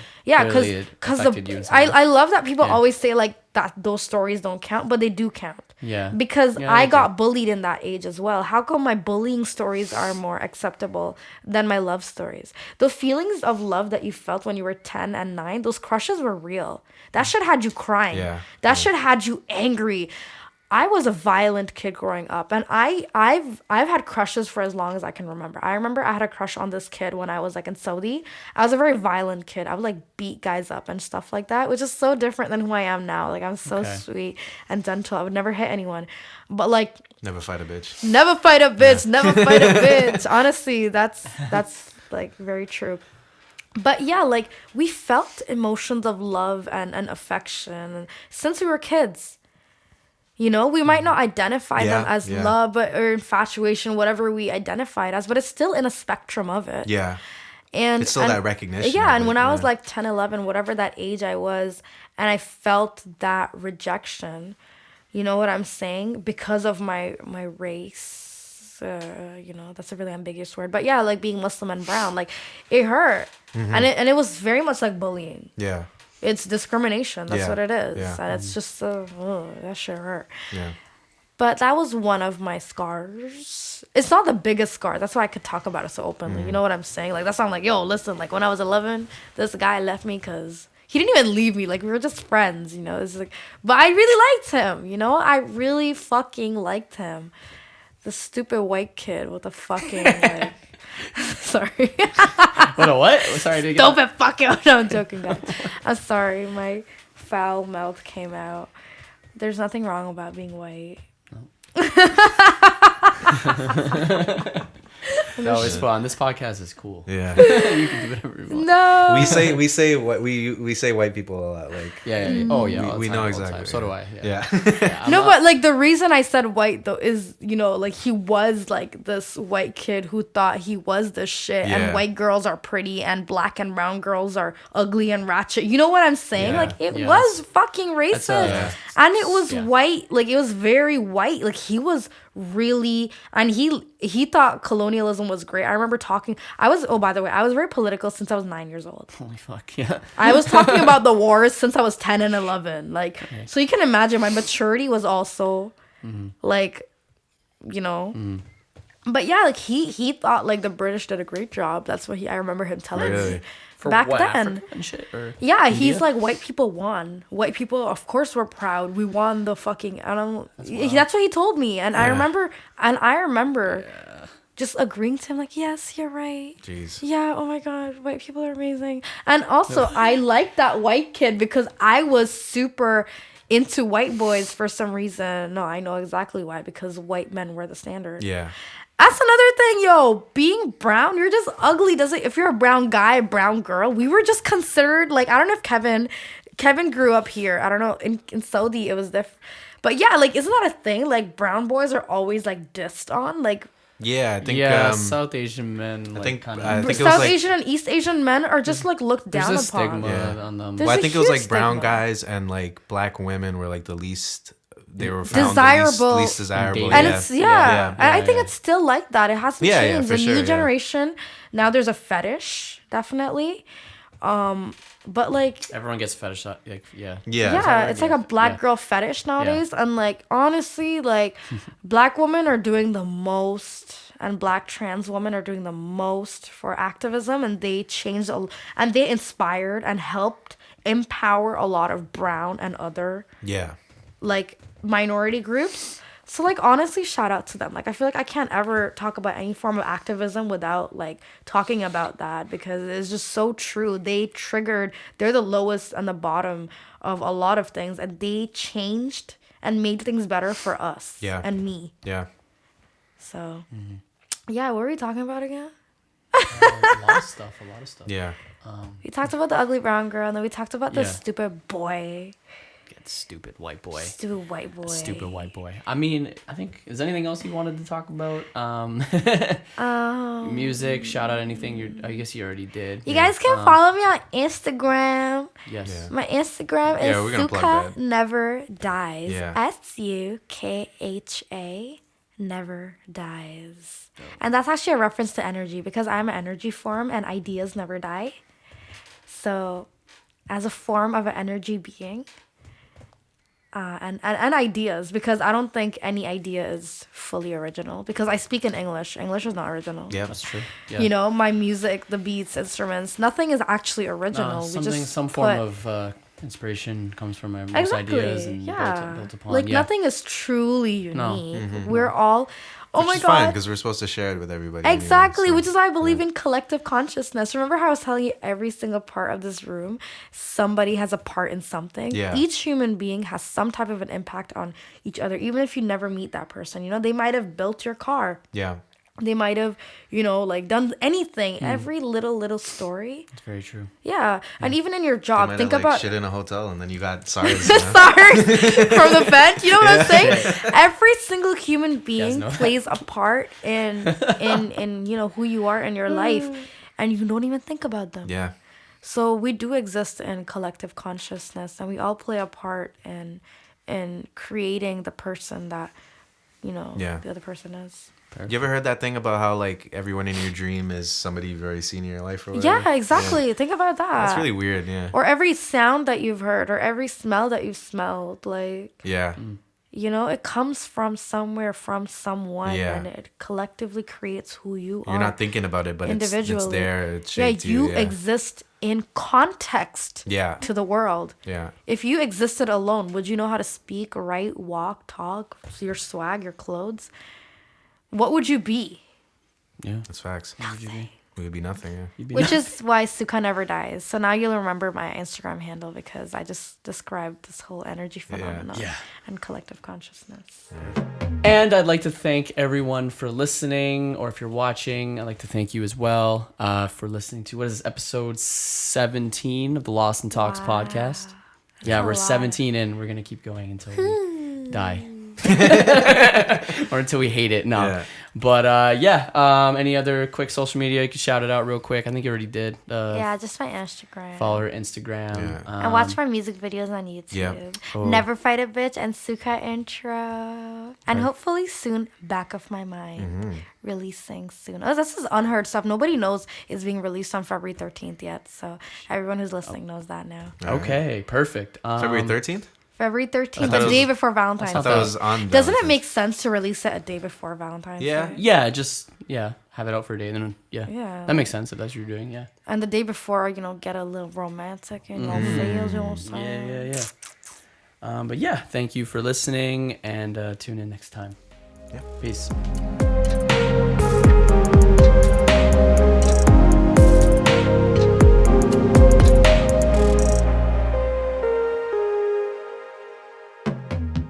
because I love that people always say like that those stories don't count, but they do count. Yeah. Because I got bullied in that age as well. How come my bullying stories are more acceptable than my love stories? The feelings of love that you felt when you were 10 and 9, those crushes were real. That shit had you crying. Yeah. That shit had you angry. I was a violent kid growing up, and I've had crushes for as long as I can remember. I remember I had a crush on this kid when I was like in Saudi. I was a very violent kid. I would like beat guys up and stuff like that, which is so different than who I am now. Like I'm so sweet and gentle. I would never hit anyone, but like never fight a bitch. Never fight a bitch. Yeah. Never fight a bitch. Honestly, that's like very true. But yeah, like we felt emotions of love and affection since we were kids. You know, we might not identify them as love or infatuation, whatever we identify it as, but it's still in a spectrum of it. Yeah. And it's still that recognition. Yeah. And when I was like 10, 11, whatever that age I was, and I felt that rejection, you know what I'm saying? Because of my race, you know, that's a really ambiguous word. But yeah, like being Muslim and brown, like it hurt. Mm-hmm. And it was very much like bullying. Yeah. It's discrimination. That's what it is. Yeah. And it's just, that shit hurt. Yeah. But that was one of my scars. It's not the biggest scar. That's why I could talk about it so openly. You know what I'm saying? Like, that's why I'm like, yo, listen, like, when I was 11, this guy left me because he didn't even leave me. Like, we were just friends, you know? It's like, but I really liked him, you know? I really fucking liked him. The stupid white kid with the fucking, like... Sorry. What a what? Sorry to get stupid fucking... No, I'm joking, guys. I'm sorry. My foul mouth came out. There's nothing wrong about being white. No, it's fun. This podcast is cool. Yeah. You can do whatever you want. No. We say white people a lot. Like Oh yeah. We know exactly. So do I. Yeah. No, but like the reason I said white though is, you know, like he was like this white kid who thought he was the shit, and white girls are pretty and black and brown girls are ugly and ratchet. You know what I'm saying? Like it was fucking racist. And it was white, like it was very white. Like he was really, and he thought colonialism was great. I remember talking. By the way, I was very political since I was 9 years old. Holy fuck, yeah. I was talking about the wars since I was 10 and 11. Like, so you can imagine my maturity was also like, you know. But yeah, like he thought like the British did a great job. That's what I remember him telling me. For back what, then. Africa and shit, or Yeah, India? he's like, white people won. White people, of course, were proud. We won the fucking. That's what he told me, and I remember, just agreeing to him, like, yes, you're right. Jeez. Yeah. Oh my god, white people are amazing. And also, I liked that white kid because I was super into white boys for some reason. No, I know exactly why. Because white men were the standard. Yeah. That's another thing, yo. Being brown, you're just ugly. If you're a brown guy, brown girl, we were just considered like, I don't know if Kevin grew up here. I don't know, in Saudi it was different. But yeah, like, isn't that a thing? Like, brown boys are always like dissed on. Like, yeah, I think South Asian men. I think South Asian and East Asian men are just like looked down there's a upon. stigma on them. Well, I think it was like brown stigma. guys and like black women were like the least. They were found desirable, least desirable, and it's I think it's still like that. It hasn't changed. For The sure, new generation now, there's a fetish, definitely, but like everyone gets fetish. Like, it's like a black girl fetish nowadays, and like honestly, like black women are doing the most, and black trans women are doing the most for activism, and they changed and they inspired and helped empower a lot of brown and other like minority groups. So like honestly, shout out to them. Like I feel like I can't ever talk about any form of activism without like talking about that, because it's just so true. They're the lowest and the bottom of a lot of things, and they changed and made things better for us and me. So what were we talking about again? A lot of stuff. We talked about the ugly brown girl, and then we talked about the stupid boy. Stupid white boy. Stupid white boy. I mean, I think, is there anything else you wanted to talk about? Music, shout out anything. I guess you already did. You guys can follow me on Instagram. Yes. Yeah. My Instagram is SukhaNeverDies. SUKHA never dies. And that's actually a reference to energy, because I'm an energy form and ideas never die. So as a form of an energy being, and ideas, because I don't think any idea is fully original, because I speak in English. English is not original. Yeah, that's true. Yeah. You know, my music, the beats, instruments, nothing is actually original. Some form of inspiration comes from most ideas and built upon. Like nothing is truly unique. No. We're all. Oh my god! Fine, because we're supposed to share it with everybody. Exactly, anyway, so, which is why I believe in collective consciousness. Remember how I was telling you, every single part of this room, somebody has a part in something. Yeah. Each human being has some type of an impact on each other, even if you never meet that person. You know, they might have built your car. Yeah. They might have, you know, like done anything. Every little story. It's very true. Yeah. And even in your job, think about shit in a hotel, and then you got SARS. SARS from the vent. You know what I'm saying? Every single human being plays a part in you know who you are in your life, and you don't even think about them. Yeah. So we do exist in collective consciousness, and we all play a part in creating the person that, you know, the other person is. Perfect. You ever heard that thing about how like everyone in your dream is somebody you've already seen in your life or whatever? Yeah, exactly. Yeah. Think about that. That's really weird, yeah. Or every sound that you've heard, or every smell that you've smelled, like you know, it comes from somewhere, from someone, and it collectively creates who you are. You're not thinking about it, but it's there. It shaped you exist in context to the world. Yeah. If you existed alone, would you know how to speak, write, walk, talk, your swag, your clothes? What would you be? Yeah, that's facts. Nothing. We would be nothing. Yeah. Which is why Sukha never dies. So now you'll remember my Instagram handle, because I just described this whole energy phenomenon and collective consciousness. Yeah. And I'd like to thank everyone for listening, or if you're watching, I'd like to thank you as well for listening to, what is this, episode 17 of the Lost in Talks podcast. Yeah, we're 17 in. We're going to keep going until we die. Or until we hate it. No. But any other quick social media you could shout it out real quick? I think you already did. Yeah, just my Instagram. Follow her Instagram. Yeah. And watch my music videos on YouTube. Yeah. Cool. Never Fight a Bitch and Sukha intro. And hopefully soon, Back of My Mind. Releasing soon. Oh, this is unheard stuff. Nobody knows it's being released on February 13th yet. So everyone who's listening knows that now. Okay, perfect. February 13th? February 13th, thought the it day was- before Valentine's I Day. thought it was on. Doesn't it Valentine's. make sense to release it a day before Valentine's Yeah. Day? Yeah, just have it out for a day, and then Yeah. that makes sense if that's what you're doing. Yeah. And the day before, get a little romantic and feels, But thank you for listening, and tune in next time. Yeah. Peace.